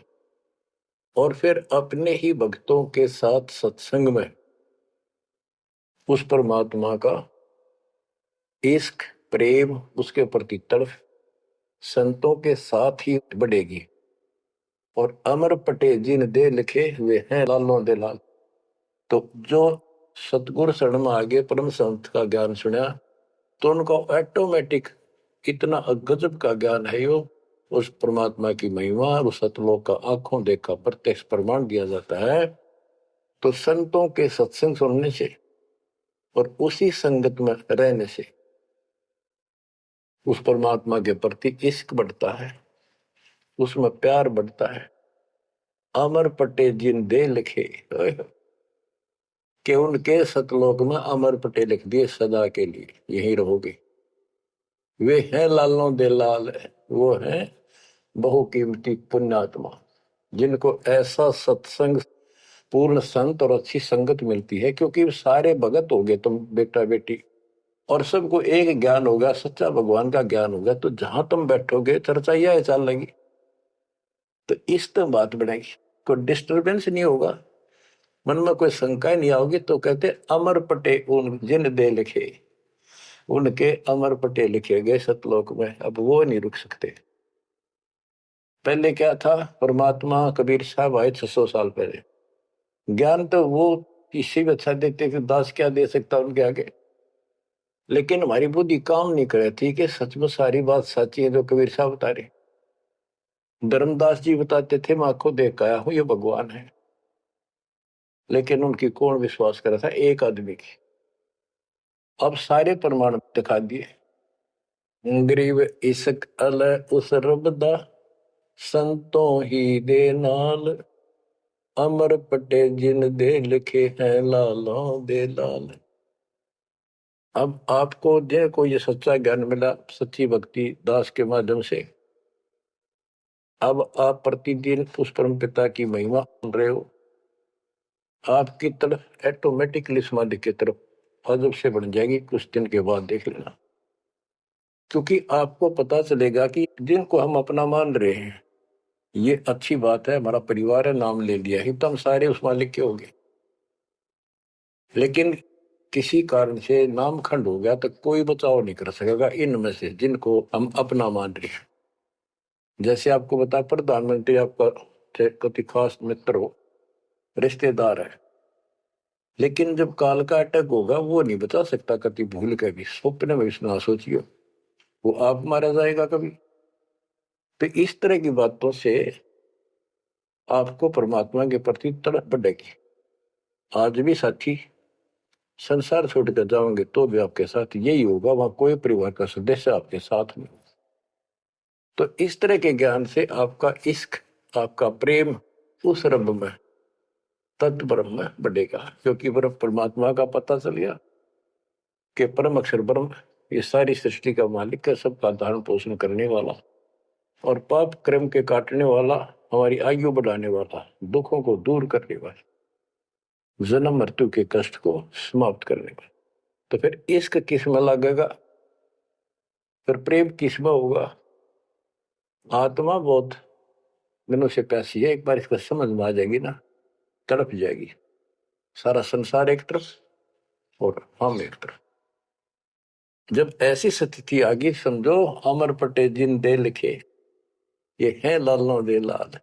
और फिर अपने ही भक्तों के साथ सत्संग में उस परमात्मा का इश्क प्रेम, उसके प्रति तड़प संतों के साथ ही बढ़ेगी। और अमर पटे जिन दे लिखे हुए हैं लालों दे लाल। तो जो सतगुरु शरण में आगे परम संत का ज्ञान सुना, तो उनको ऑटोमेटिक इतना गजब का ज्ञान है, यो उस परमात्मा की महिमा, उस सतलोक का आंखों देखा प्रत्यक्ष प्रमाण दिया जाता है। तो संतों के सत्संग सुनने से और उसी संगत में रहने से उस परमात्मा के प्रति इश्क बढ़ता है, उसमें प्यार बढ़ता है। अमर पटे जिन दे लिखे, कि उनके सतलोक में अमर पटे लिख दिए सदा के लिए, यही रहोगे। वे हैं लालों दे लाल, वो हैं बहुकीमती पुण्यात्मा, जिनको ऐसा सत्संग पूर्ण संत और अच्छी संगत मिलती है। क्योंकि सारे भगत हो गए तुम बेटा बेटी, और सबको एक ज्ञान होगा, सच्चा भगवान का ज्ञान होगा, तो जहां तुम बैठोगे चर्चा यह चल लगी, तो इस तो बात बढ़ेगी, कोई डिस्टर्बेंस नहीं होगा, मन में कोई शंका नहीं आओगी। तो कहते अमर पटे उन जिन दे लिखे, उनके अमर पटे लिखे गए सतलोक में, अब वो नहीं रुक सकते। पहले क्या था, परमात्मा कबीर साहब आए 600 साल पहले, ज्ञान तो वो किसी भी अच्छा देते थे, दास क्या दे सकता उनके आगे। लेकिन हमारी बुद्धि काम नहीं कर रही थी कि सच में सारी बात सच्ची है जो कबीर साहब बता रहे। धर्मदास जी बताते थे मैं आंखों देख आया हूं ये भगवान है, लेकिन उनकी कौन विश्वास कर रहा था, एक आदमी की। अब सारे प्रमाण दिखा दिए। गरीब इश्क अल उस रब दा, संतों ही दे नाल, अमर पटे जिन दे लिखे हैं लालों दे लाल। अब आपको देखो ये सच्चा ज्ञान मिला सच्ची भक्ति दास के माध्यम से। अब आप प्रतिदिन उस परम पिता की महिमा सुन रहे हो, आपकी तरफ ऑटोमेटिकली समाधि की तरफ अजब से बढ़ जाएगी, कुछ दिन के बाद देख लेना। क्योंकि आपको पता चलेगा कि जिनको हम अपना मान रहे हैं, ये अच्छी बात है, हमारा परिवार है, नाम ले लिया ही तो हम सारे उस मालिक के हो गए। लेकिन किसी कारण से नाम खंड हो गया तो कोई बचाव नहीं कर सकेगा इनमें से जिनको हम अपना मान रहे हैं। जैसे आपको बता, प्रधानमंत्री आपका कति खास मित्र हो, रिश्तेदार है, लेकिन जब काल का अटैक होगा वो नहीं बचा सकता कति भूल के भी, स्वप्न में ना सोचियो, वो आप मारा जाएगा कभी। तो इस तरह की बातों से आपको परमात्मा के प्रति तड़प बढ़ेगी। आज भी साथी संसार छोड़कर जाओगे तो भी आपके साथ यही होगा, वहां कोई परिवार का सदस्य आपके साथ नहीं। तो इस तरह के ज्ञान से आपका इश्क, आपका प्रेम उस रब में, तत्व ब्रह्म में बढ़ेगा, क्योंकि ब्रह्म परमात्मा का पता चल गया कि परम अक्षर ब्रह्म ये सारी सृष्टि का मालिक है, सबका धारण पोषण करने वाला और पाप क्रम के काटने वाला, हमारी आयु बढ़ाने वाला, दुखों को दूर करने वाला, जन्म मृत्यु के कष्ट को समाप्त करने वाला। तो फिर इश्क किसमें लगेगा, फिर प्रेम किसमें होगा। आत्मा बहुत दिनों से प्यासी है, एक बार इसका समझ में आ जाएगी ना, तड़प जाएगी। सारा संसार एक तरफ और हम एक तरफ। जब ऐसी स्थिति आ गई, समझो अमर पटे जिन दे लिखे, ये है लालों दे लाल,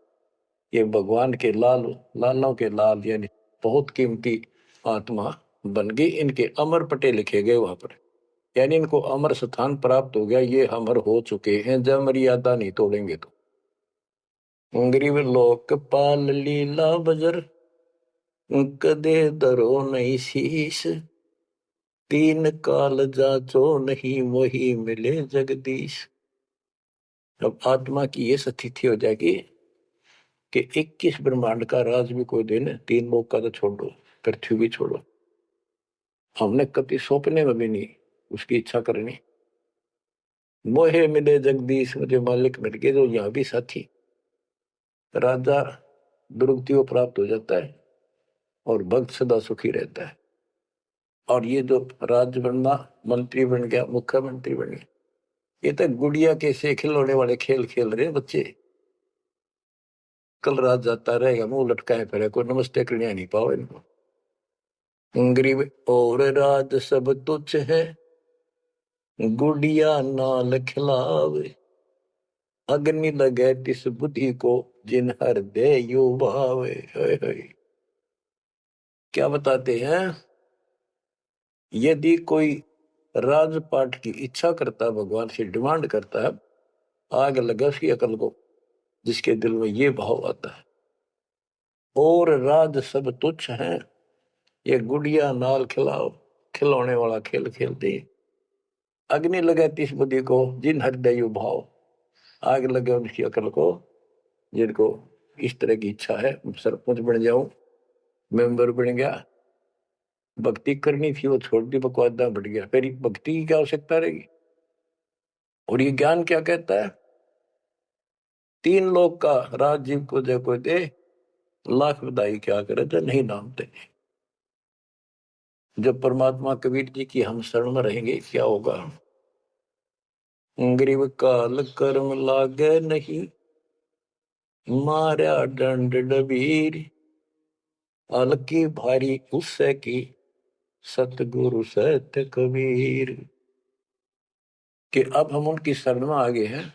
ये भगवान के लाल, लालों के लाल, यानी बहुत कीमती आत्मा बन गई, इनके अमर पटे लिखे गए वहां पर, यानी इनको अमर स्थान प्राप्त हो गया, ये अमर हो चुके हैं, जब मर्यादा नहीं तोड़ेंगे तो। गरीब लोकपाल लीला बजर, कदे दरो नहीं शीश, तीन काल जाचो नहीं वही मिले जगदीश। अब आत्मा की ये स्थिति हो जाएगी कि 21 ब्रह्मांड का राज भी कोई देने, तीन लोग का तो छोड़ो, पृथ्वी भी छोड़ो, हमने कभी सौंपने में भी नहीं उसकी इच्छा करनी। मोहे मिले जगदीश, मुझे मालिक मिल गए, जो यहाँ भी साथी। राजा दुर्गति को प्राप्त हो जाता है और भक्त सदा सुखी रहता है। और ये जो राज बनना, मंत्री बन गया, मुख्यमंत्री बन गया, ये तो गुड़िया के से खिलौने वाले खेल खेल रहे बच्चे। कल रात जाता रहेगा, मुंह लटकाए फिरे, कोई नमस्ते करने नहीं पाओ इनको। गरीब और राज सब तुच्छ है, गुड़िया नाल खिलावे, अग्नि लगे तिस बुद्धि को, जिन हृदय यू भावे। क्या बताते हैं, यदि कोई राजपाट की इच्छा करता है, भगवान से डिमांड करता है, आग लगा उसकी अकल को, जिसके दिल में ये भाव आता है। और राज सब तुच्छ है, ये गुड़िया नाल खिलाओ, खिलौने वाला खेल खेलते। अग्नि लगे तिस बुद्धि को, जिन हृदय भाव, आग लगे उनकी अकल को, जिनको इस तरह की इच्छा है, सरपंच बन जाऊं, मेंबर बन गया, भक्ति करनी थी वो छोड़ दी, बकवादा बढ़ गया, फिर भक्ति की क्या आवश्यकता रहेगी। और ये ज्ञान क्या कहता है, तीन लोग का राज जीव को जो कोई दे, लाख बधाई क्या करे तो नहीं नाम दे। जब परमात्मा कबीर जी की हम शरण में रहेंगे, क्या होगा। गरीब काल कर्म लागे नहीं, मारा दंड डबीर, अलकी भारी उससे की, सतगुरु सत्य कबीर। कि अब हम उनकी शरण में आ गए हैं,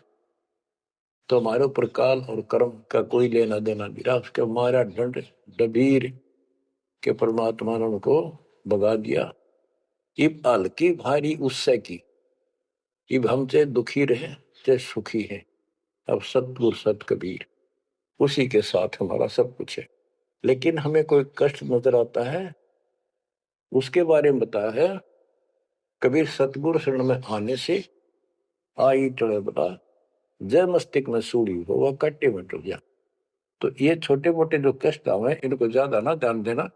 तो हमारे ऊपर काल और कर्म का कोई लेना देना नहीं रहा। उसके मारा दंड डबीर के परमात्मा ने उनको भगा दिया। इब हल्की भारी उससे की, इब हम चाहे दुखी रहे चाहे सुखी है, अब सतगुरु सत कबीर, उसी के साथ हमारा सब कुछ है। लेकिन हमें कोई कष्ट नजर आता है, उसके बारे में बताया है कबीर, सतगुरु शरण में आने से आई टड़े बता, जय मस्तिष्क में सूड़ी हो वह कट्टे में टूट जा। तो ये छोटे मोटे जो कष्ट आवे, इनको ज्यादा ना ध्यान देना,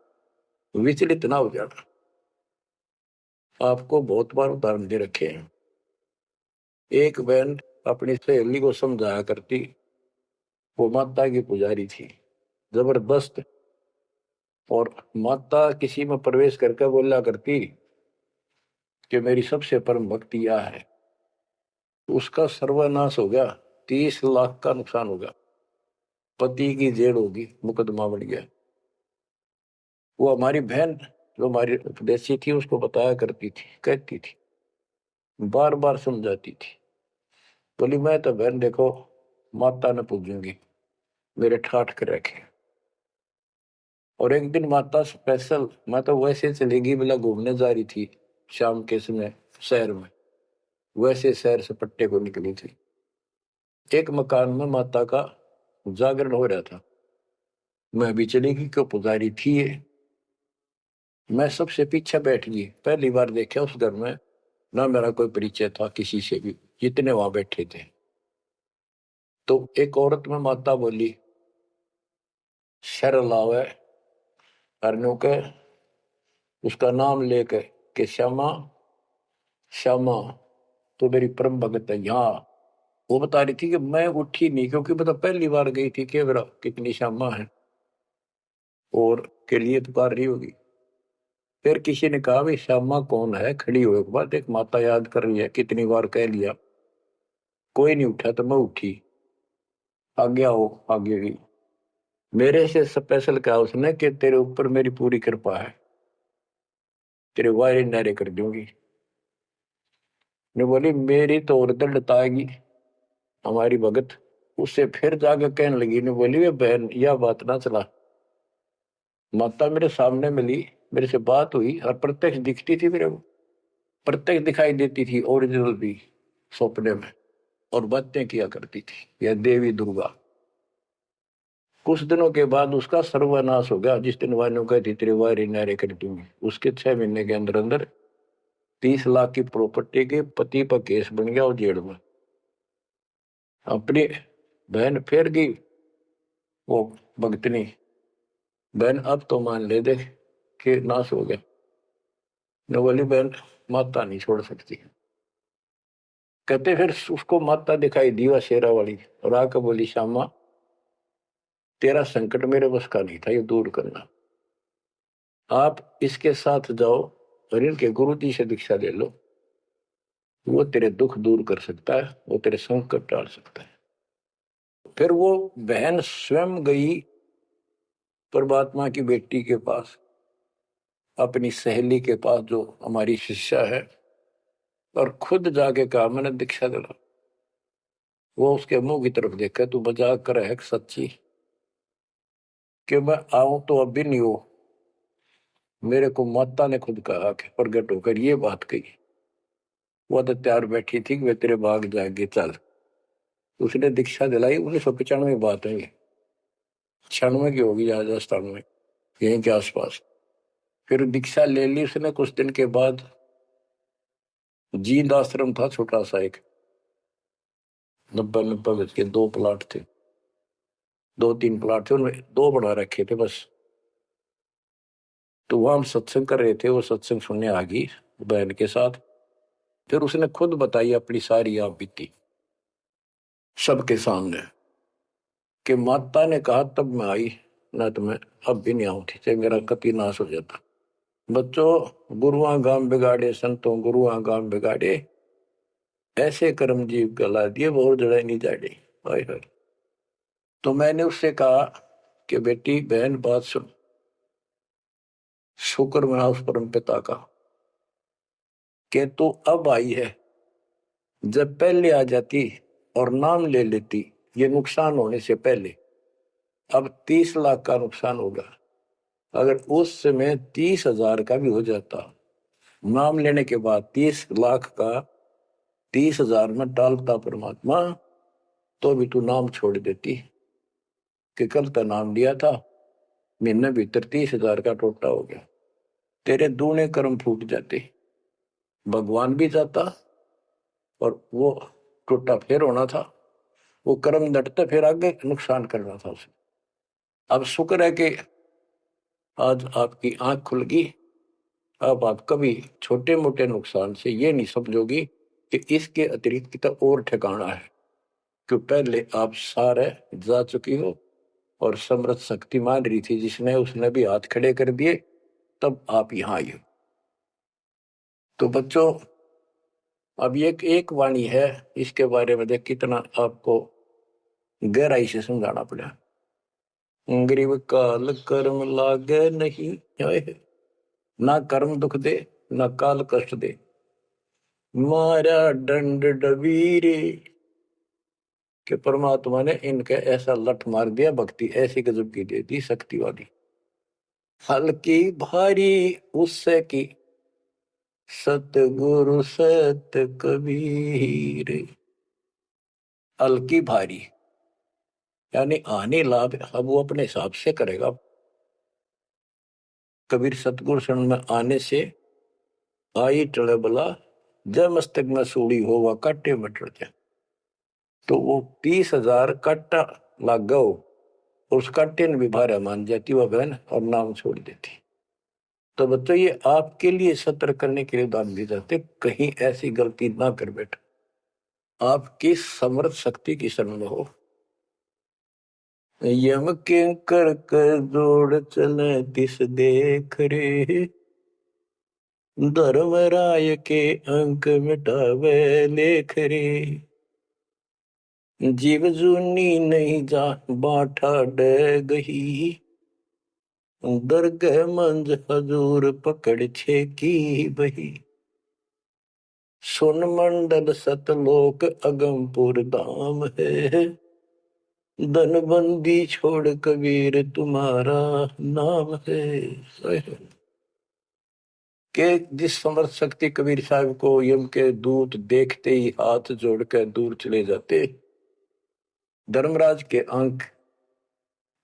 विचलित ना हो जाना। आपको बहुत बार उदाहरण दे रखे हैं। एक बहन अपनी सहेली को समझाया करती, वो माता की पुजारी थी जबरदस्त, और माता किसी में प्रवेश करके बोला करती कि मेरी सबसे परम भक्ति यह है। उसका सर्वनाश हो गया, 30 लाख का नुकसान होगा, पति की जेल होगी, मुकदमा बढ़ गया। वो हमारी बहन जो हमारी उपदेशी थी, उसको बताया करती थी, कहती थी, बार बार समझाती थी। बोली मैं तो बहन देखो माता ने पूजूंगी, मेरे ठाठ कर रखे। और एक दिन माता स्पेशल, मैं तो वैसे चलेगी बोला घूमने जा रही थी शाम के समय शहर में, वैसे शहर से पट्टे को निकली थी। एक मकान में माता का जागरण हो रहा था, मैं भी चलेगी क्यों, पुजारी थी ये। मैं सबसे पीछे बैठ गई, पहली बार देखा उस घर में, ना मेरा कोई परिचय था किसी से भी, जितने वहां बैठे थे। तो एक औरत में माता बोली, शर लावे हरनों के, उसका नाम लेके कि श्यामा श्यामा तो मेरी परम भगत है यहाँ। वो बता रही थी कि मैं उठी नहीं, क्योंकि बता पहली बार गई थी कि मेरा कितनी श्यामा है और के लिए पुकार रही होगी। फिर किसी ने कहा भाई श्यामा कौन है, खड़ी हुए के बाद एक माता याद कर रही है, कितनी बार कह लिया, कोई नहीं उठा तो मैं उठी, आगे आओ आगे गई। मेरे से स्पेशल कहा उसने कि तेरे ऊपर मेरी पूरी कृपा है, तेरे वायरे नारे कर दूंगी। ने बोली मेरी तो और दिल लताएगी हमारी भगत। उससे फिर जाके कहने लगी, ने बोली वे बहन यह बात ना चला, माता मेरे सामने मिली, मेरे से बात हुई और प्रत्यक्ष दिखती थी, मेरे को प्रत्यक्ष दिखाई देती थी, ओरिजिनल भी सपने में, और बातें किया करती थी यह देवी दुर्गा। कुछ दिनों के बाद उसका सर्वनाश हो गया, जिस दिन वायु कहती तेरे वायरे नारे कर दूंगी, उसके 6 महीने के अंदर अंदर 30 लाख की प्रॉपर्टी के पति पर केस बन गया और जेल में। अपनी बहन फेर गई वो भगतनी, बहन अब तो मान ले दे कि नाश हो गया। न बोली बहन माता नहीं छोड़ सकती। कहते फिर उसको माता दिखाई दी शेरा वाली, और आकर बोली श्यामा तेरा संकट मेरे बस का नहीं था ये दूर करना, आप इसके साथ जाओ और इनके गुरु जी से दीक्षा ले लो, वो तेरे दुख दूर कर सकता है, वो तेरे संकट टाल सकता है। फिर वो बहन स्वयं गई परमात्मा की बेटी के पास, अपनी सहेली के पास जो हमारी शिष्या है, और खुद जाके कहा मैंने दीक्षा दिला। वो उसके मुंह की तरफ देखा, तू मजाक कर है सच्ची कि मैं आऊं तो अब भी नहीं हो, मेरे को माता ने खुद कहा कि प्रगट होकर ये बात कही। वो तो तैयार बैठी थी कि वे तेरे भाग जाएंगे चल। उसने दीक्षा दिलाई, 1995 बात है ये, 96 की होगी राजस्थान में यहीं के आसपास। फिर दीक्षा ले ली उसने। कुछ दिन के बाद जींद आश्रम था छोटा सा एक, 90 गज के 2 प्लाट थे, 2-3 प्लाट थे, उनमें 2 बना रखे थे बस। तो वहां हम सत्संग कर रहे थे, वो सत्संग सुनने आ गई बहन के साथ। फिर उसने खुद बताई अपनी सारी आप बीती सबके सामने, कि माता ने कहा तब मैं आई, ना तो मैं अब भी नहीं आऊंगी, चाहे मेरा कति नाश हो जाता। बच्चों गुरुआ गांव बिगाड़े संतों गुरुआ गांव बिगाड़े, ऐसे कर्म जीव गला दिए बहुत जड़ा नहीं जाड़े। हाय हाय। तो मैंने उससे कहा कि बेटी बहन बात सुन, शुक्र मना उस परम पिता का कि तू अब आई है, जब पहले आ जाती और नाम ले लेती ये नुकसान होने से पहले, अब 30 लाख का नुकसान होगा। अगर उस समय 30,000 का भी हो जाता, नाम लेने के बाद 30 लाख का 30,000 में डालता परमात्मा, तो भी तू नाम छोड़ देती कि कल का नाम लिया था, महीने भीतर 30,000 का टोटा हो गया, तेरे दूने कर्म फूट जाते, भगवान भी जाता और वो टोटा फिर होना था, वो कर्म डटते फिर आगे नुकसान करना था उसे। अब शुक्र है कि आज आपकी आंख खुल गई। अब आप कभी छोटे मोटे नुकसान से ये नहीं समझोगी कि इसके अतिरिक्त कितना और ठिकाना है, कि पहले आप सारे जा चुकी हो और समृद्ध शक्ति मान रही थी जिसने, उसने भी हाथ खड़े कर दिए, तब आप यहां आई हो। तो बच्चों अब ये एक वाणी है, इसके बारे में देख कितना आपको गहराई से समझाना पड़ा। गरीब काल कर्म लागे नहीं, ना कर्म दुख दे ना काल कष्ट दे, मारा दंड डबीरे, कि परमात्मा ने इनके ऐसा लठ मार दिया, भक्ति ऐसी गजब की दे दी शक्ति वाली। हल्की भारी उससे की सतगुरु सत कबीर। हल्की भारी यानी आने लाभ अब वो अपने हिसाब से करेगा। कबीर सतगुरु शरण में आने से आई टले बला, जय मस्तक में सूड़ी हो वह काटे में टल जाए। तो वो 30,000 काटा लाग गो, उसका टिन भी भारा मान जाती वह बहन और नाम छोड़ देती। तो बच्चों ये आपके लिए सत्र करने के लिए उदाहरण दिए जाते, कहीं ऐसी गलती ना कर बेटा, आपकी समर्थ शक्ति की शरण में हो। यम के कर जोड़ चले तिस देख रे, धर्मराय के अंक मिटावे लेख रे, जीव जूनी नहीं जा बाठा डे गही, दरगह मंज हजूर पकड़ छे की बही, सुन मंडल सतलोक अगमपुर धाम है, धनबंदी छोड़ कबीर तुम्हारा नाम है। के जिस समर्थ शक्ति कबीर साहब को यम के दूत देखते ही हाथ जोड़कर दूर चले जाते, धर्मराज के अंक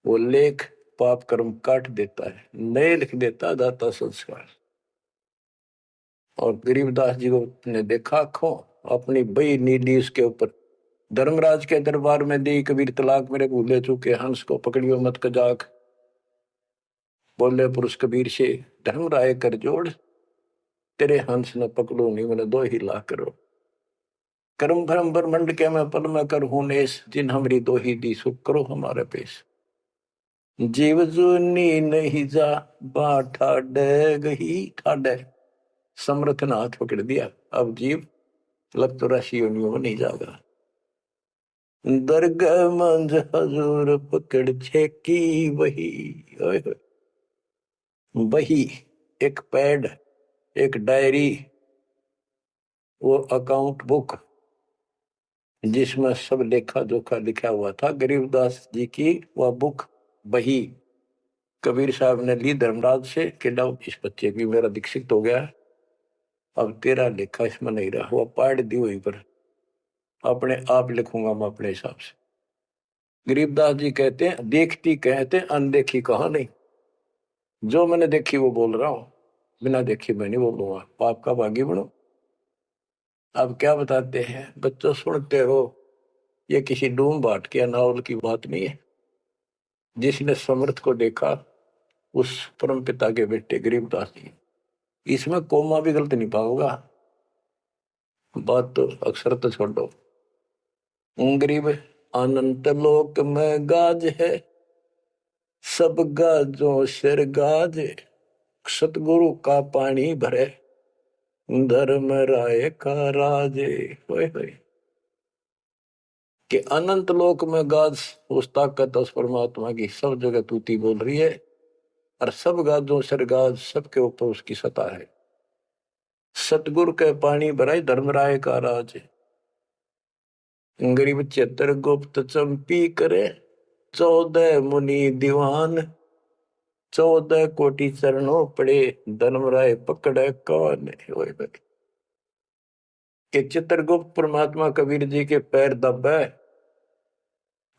वो लेख पाप कर्म काट देता है, नए लिख देता दाता संस्कार। और गरीबदास जी को ने देखा खो अपनी बई नीली उसके ऊपर, धर्मराज के दरबार में दी कबीर तलाक मेरे भूले चुके, हंस को पकड़ियो मत कजाक, बोले पुरुष कबीर से धर्मराय कर जोड़, तेरे हंस न पकड़ो नहीं मैंने दो ही ला करो, कर्म भरम ब्रह्मंड के मैं पल में कर हूं नेस, जिन हमरी दो ही दी सुख करो हमारे पेश, जीव जूनी नहीं जा बाठा डे गही, ठाडे समर्थ ने हाथ पकड़ दिया, अब जीव लग तो राशि योनियों में नहीं जाएगा, दरगाह मंझ हजूर पकड़ छे की वही, वही एक पैड, एक डायरी, वो अकाउंट बुक जिसमें सब लेखा जोखा लिखा हुआ था, गरीबदास जी की वह बुक बही कबीर साहब ने ली धर्मराज से कि लो इस बच्चे की मेरा दीक्षित हो गया, अब तेरा लेखा इसमें नहीं रहा, वो पाड़ दी वहीं पर, अपने आप लिखूंगा मैं अपने हिसाब से। गरीबदास जी कहते हैं देखती कहते अनदेखी कहा नहीं, जो मैंने देखी वो बोल रहा हूं, बिना देखी मैं नहीं बोलूंगा, पाप का भागी बनो। अब क्या बताते हैं बच्चों, सुनते हो, ये किसी डूम बाट के नावल की बात नहीं है, जिसने समर्थ को देखा उस परम पिता के बेटे गरीबदास जी, इसमें कोमा भी गलत नहीं पाओगा, बात तो अक्षर तो छोड़ दो। गरीब अनंत लोक में गाज है, सब गाजों सिर गाज, सतगुरु का पानी भरे, धर्म राय का राजे, होए होए कि अनंत लोक में गाज उस ताकत उस परमात्मा की सब जगह तूती बोल रही है, और सब गाजों सिर गाज सबके ऊपर उसकी सत्ता है, सतगुरु के पानी भराई धर्मराय का राज, गरीब चतर गुप्त चंपी करे, 14 मुनि दीवान, 14 कोटि चरणों पड़े, धर्मराय पकड़े कौन, कि चित्रगुप्त परमात्मा कबीर जी के पैर दबे,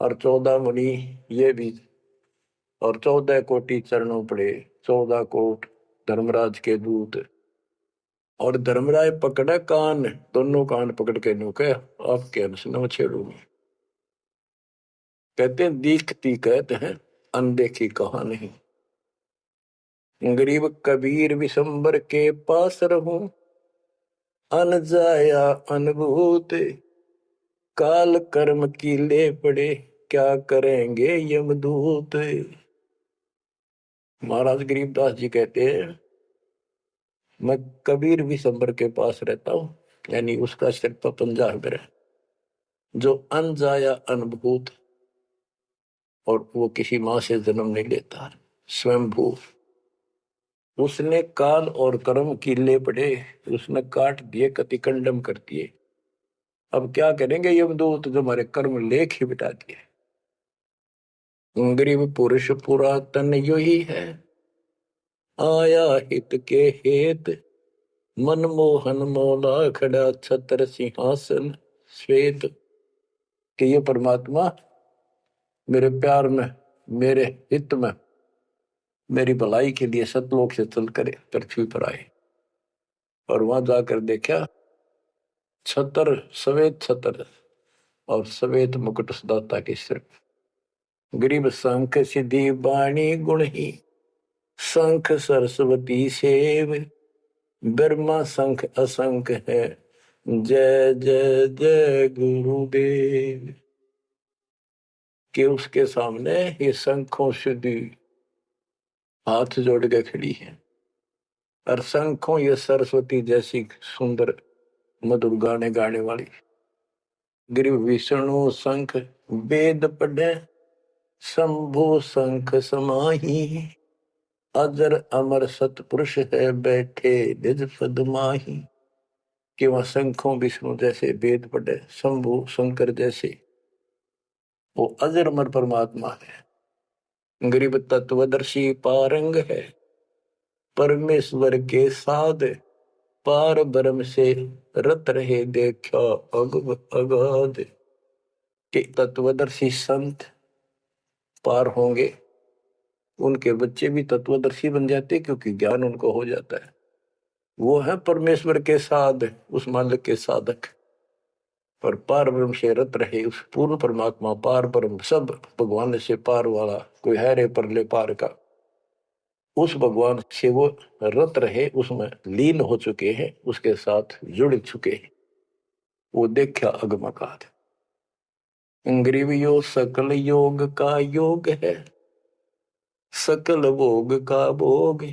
और 14 मुनि ये भी, और 14 कोटि चरणों पड़े, 14 कोट धर्मराज के दूत, और धर्मराय पकड़े कान, दोनों कान पकड़ के नुके आपके अंश न छेड़ूंगी। कहते हैं दीखती कहते हैं अनदेखी कहा नहीं, गरीब कबीर विशंबर के पास रहूं, अन जाया अनुभूत, काल कर्म की ले पड़े, क्या करेंगे यमदूत। महाराज गरीबदास जी कहते हैं मैं कबीर विशंबर के पास रहता हूं, यानी उसका सिर पर पंजा है मेरा, जो अन जाया अनुभूत, और वो किसी माँ से जन्म नहीं लेता, स्वयंभू, उसने काल और कर्म की ले पड़े, उसने काट दिए, कतिकंडम कर दिए, अब क्या करेंगे यमदूत, जो हमारे कर्म लेख ही बिटा दिए। गरीब पुरुष पुरातन यो ही है, आया हित के हेत, मनमोहन मौला खड़ा छत्र सिंहासन श्वेत, कि ये परमात्मा मेरे प्यार में, मेरे हित में, मेरी भलाई के लिए सतलोक से चल कर पृथ्वी पर आए, और वहां जाकर देखा छतर, सवेत छतर और सवेत मुकुट दाता के सिर, गरीब शंख सिद्धि बाणी गुण ही, शंख सरस्वती सेव, ब्रह्मा शंख असंख है, जय जय जय गुरुदेव। कि उसके सामने ये शंखों सिद्धि हाथ जोड़ के खड़ी है, और शंखों ये सरस्वती जैसी सुंदर मधुर गाने गाने वाली। गिरिव विष्णु शंख वेद पढ़े, शंभु शंख समाही, अजर अमर सतपुरुष है बैठे निज पद माही। कि वह शंखों विष्णु जैसे वेद पढ़े, शंभु शंकर जैसे वो अजर अमर परमात्मा है। गरीब तत्वदर्शी पारंग है, परमेश्वर के साध, पार ब्रह्म से रत रहे देखा अगाध। के तत्वदर्शी संत पार होंगे, उनके बच्चे भी तत्वदर्शी बन जाते क्योंकि ज्ञान उनको हो जाता है। वो है परमेश्वर के साध, उस मालिक के साधक। पर पार ब्रह्म से रत रहे, उस पूर्ण परमात्मा पार ब्रह्म सब भगवान से पार वाला कोई है रे परले पार का, उस भगवान से वो रत रहे, उसमें लीन हो चुके हैं, उसके साथ जुड़ चुके हैं। वो देखा अगमकाद। ग्रीवियो सकल योग का योग है, सकल भोग का भोग,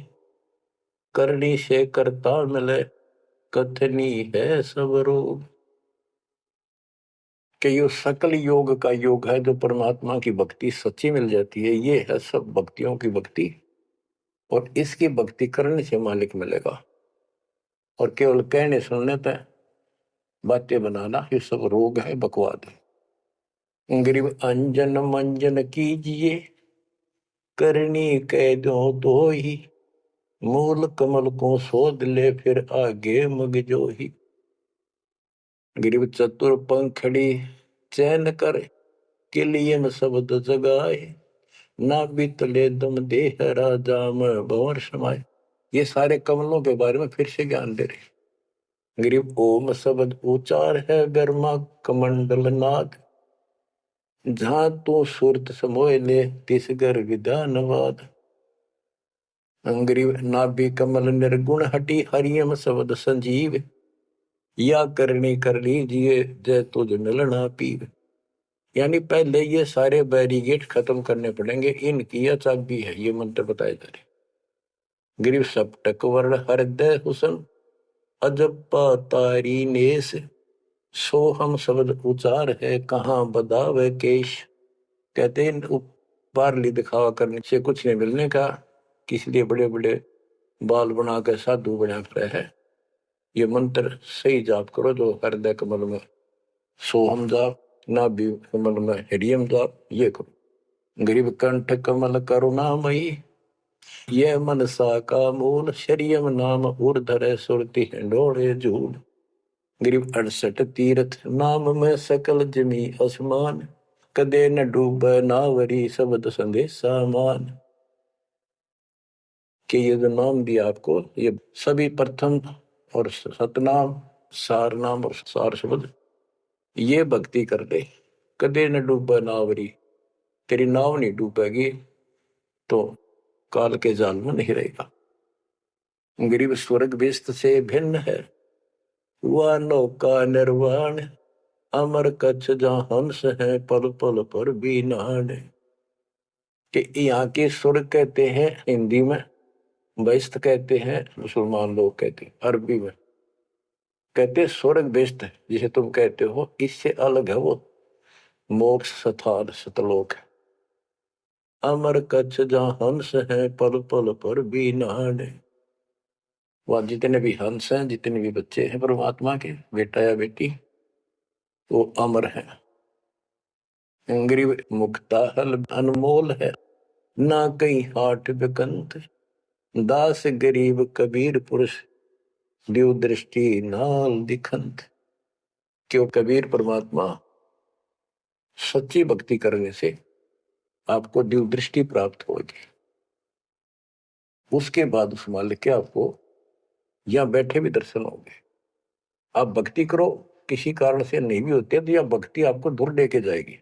करनी से करता मिले, कथनी है सब रोग। कि यो सकल योग का योग है, जो परमात्मा की भक्ति सच्ची मिल जाती है, ये है सब भक्तियों की भक्ति। और इसकी भक्ति करने से मालिक मिलेगा, और केवल कहने सुनने तक बातें बनाना ये सब रोग है, बकवाद है। गरीब अंजन मंजन कीजिए, करनी कह दो तो ही, मूल कमल को सोध ले फिर आगे मग जो ही। गरीब चतुर पंखड़ी चैन कर, किलिय में शब्द जगाए, ना बीतले दम देह राजा में भंवर समाये। ये सारे कमलों के बारे में फिर से ज्ञान दे रहे। गरीब ओम शब्द उच्चार है, गर्मा कमंडल नाद, जहां तू सुरत समोय ले तिस घर विधानवाद। गरीब नाभि कमल निर्गुण हटी, हरियम शब्द संजीव, या करनी कर लीजिए जय तुझ मिलना पीव। यानी पहले ये सारे बैरिगेट खत्म करने पड़ेंगे, इनकी यह चाबी है, ये मंत्र बताए जा रहे। गिरिव सप्तक वर्ण हृदय हुसन, अजप्पा तारी नेस, सोहम शब्द उचार है, कहाँ बदावे केश। कहते हैं बारली दिखावा करने से कुछ नहीं मिलने का, इसलिए बड़े बड़े बाल बना कर साधु बना कर है। ये मंत्र सही जाप करो, जो हृदय कमल में सोहम जाप, नाभि कमल में हरियम जाप, ये करो। गरीब कंठ कमल करुणामयी, ये मनसा का मूल, शरियम नाम ऊर्धर सुरति हिंडोड़े झूल। गरीब 68 तीर्थ नाम में सकल जमी आसमान, कदे न डूब नावरी शब्द संदेशा मान। कि ये जो नाम दिया आपको, ये सभी प्रथम और सतनाम, सार नाम और सार शब्द, ये भक्ति कर दे। कदे न डूब नावरी, तेरी नाव नहीं डूबेगी तो काल के जाल में नहीं रहेगा। गरीब स्वर्ग बेस्त से भिन्न है, वह नौका निर्वाण, अमर कच्छ जहां हंस है, पल पल पर भी नान। कि यहाँ के स्वर्ग कहते हैं हिंदी में, बेस्त कहते हैं मुसलमान लोग कहते हैं अरबी में, कहते स्वर्ग बेस्त है जिसे तुम कहते हो, इससे अलग है वो मोक्ष स्थान सतलोक है। अमर कच्छ जहां हंस है, पल पल पर भी नहाने। वहां जितने भी हंस हैं, जितने भी बच्चे हैं परमात्मा के, बेटा या बेटी, वो अमर है। गरीब मुक्ता हल अनमोल है, ना कहीं हाट बिकंत, दास गरीब कबीर पुरुष, दिव दृष्टि नाल दिखंत। क्यों कबीर परमात्मा सच्ची भक्ति करने से आपको दिव दृष्टि प्राप्त होगी। उसके बाद उस मालिक के आपको यहां बैठे भी दर्शन होंगे। आप भक्ति करो, किसी कारण से नहीं भी होते तो यह भक्ति आपको दूर लेके जाएगी।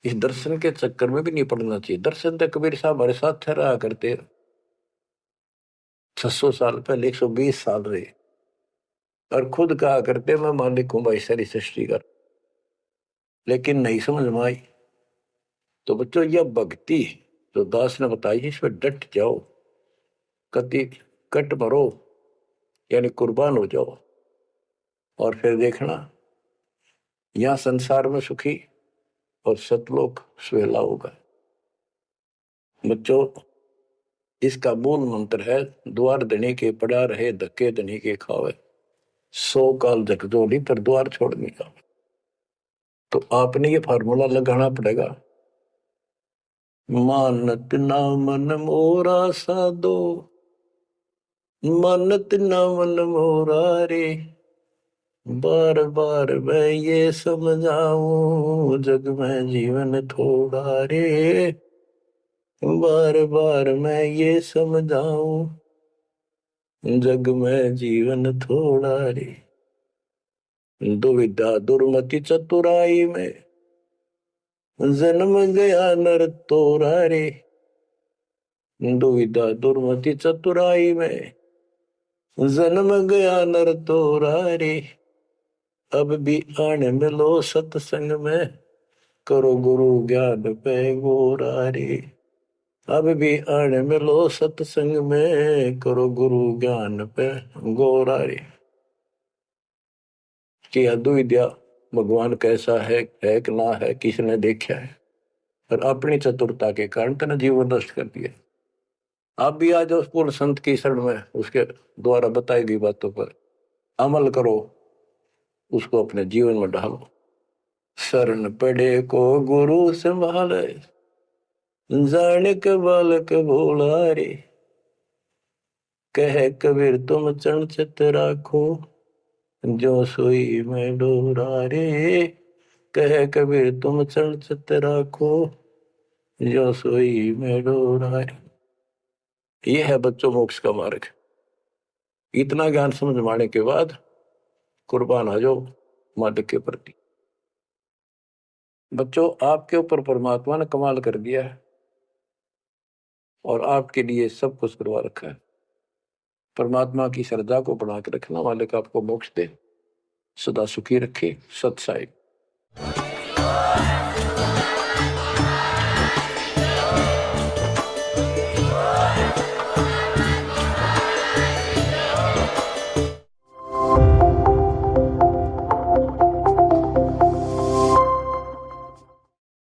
इस दर्शन के चक्कर में भी नहीं पड़ना चाहिए। दर्शन तो कबीर साहब हमारे साथ रहा करते, 600 साल पहले, 120 साल रहे, और खुद कहा करते मैं मालिक हूं भाई सारी सृष्टि का। लेकिन नहीं समझ में आई। तो बच्चों यह भक्ति जो दास ने बताई, इस पर डट जाओ, कति कट मरो, यानी कुर्बान हो जाओ, और फिर देखना यहां संसार में सुखी और सतलोक सुहेला होगा। बच्चों इसका मूल मंत्र है, द्वार धनी के पड़ा रहे, धक्के धनी के खावे, 100 काल झकझोली पर द्वार छोड़ने का। तो आपने ये फार्मूला लगाना पड़ेगा, मानत ना मन मोरा साधो, मानत ना मन मोरा रे, बार बार मैं ये समझाऊं, जग में जीवन थोड़ा रे, बार बार मैं ये समझाऊं, जग में जीवन थोड़ा रे। दुविधा दुर्मति चतुराई में, जन्म गया नर तोरा रे, दुविधा दुर्मति चतुराई में, जन्म गया नर तोरा रे, अब भी आने मिलो सत्संग में, करो गुरु ज्ञान पे गोरा रे, अब भी आने मिलो सत्संग में, करो गुरु ज्ञान पे गोरा रे। कि अद्विद्या भगवान कैसा है कि ना है, किसने देखा है, और अपनी चतुरता के कारण तेने जीवन नष्ट कर दिया। आप भी आज उस पूर्ण संत की शरण में, उसके द्वारा बताई गई बातों पर अमल करो, उसको अपने जीवन में ढालो। शरण पड़े को गुरु संभाले, जाने के बालक भोला रे, कह कबीर तुम चरण चित राखो, जो सोई में डोरा रे, कह कबीर तुम चरण चित राखो, जो सोई में डोरा रे। ये है बच्चों मोक्ष का मार्ग। इतना ज्ञान समझ में आने के बाद कुर्बान हो जाओ मालिक के प्रति। बच्चों आपके ऊपर परमात्मा ने कमाल कर दिया है, और आपके लिए सब कुछ करवा रखा है। परमात्मा की श्रद्धा को बना के रखना, मालिक आपको मोक्ष दे, सदा सुखी रखे। सत साहिब।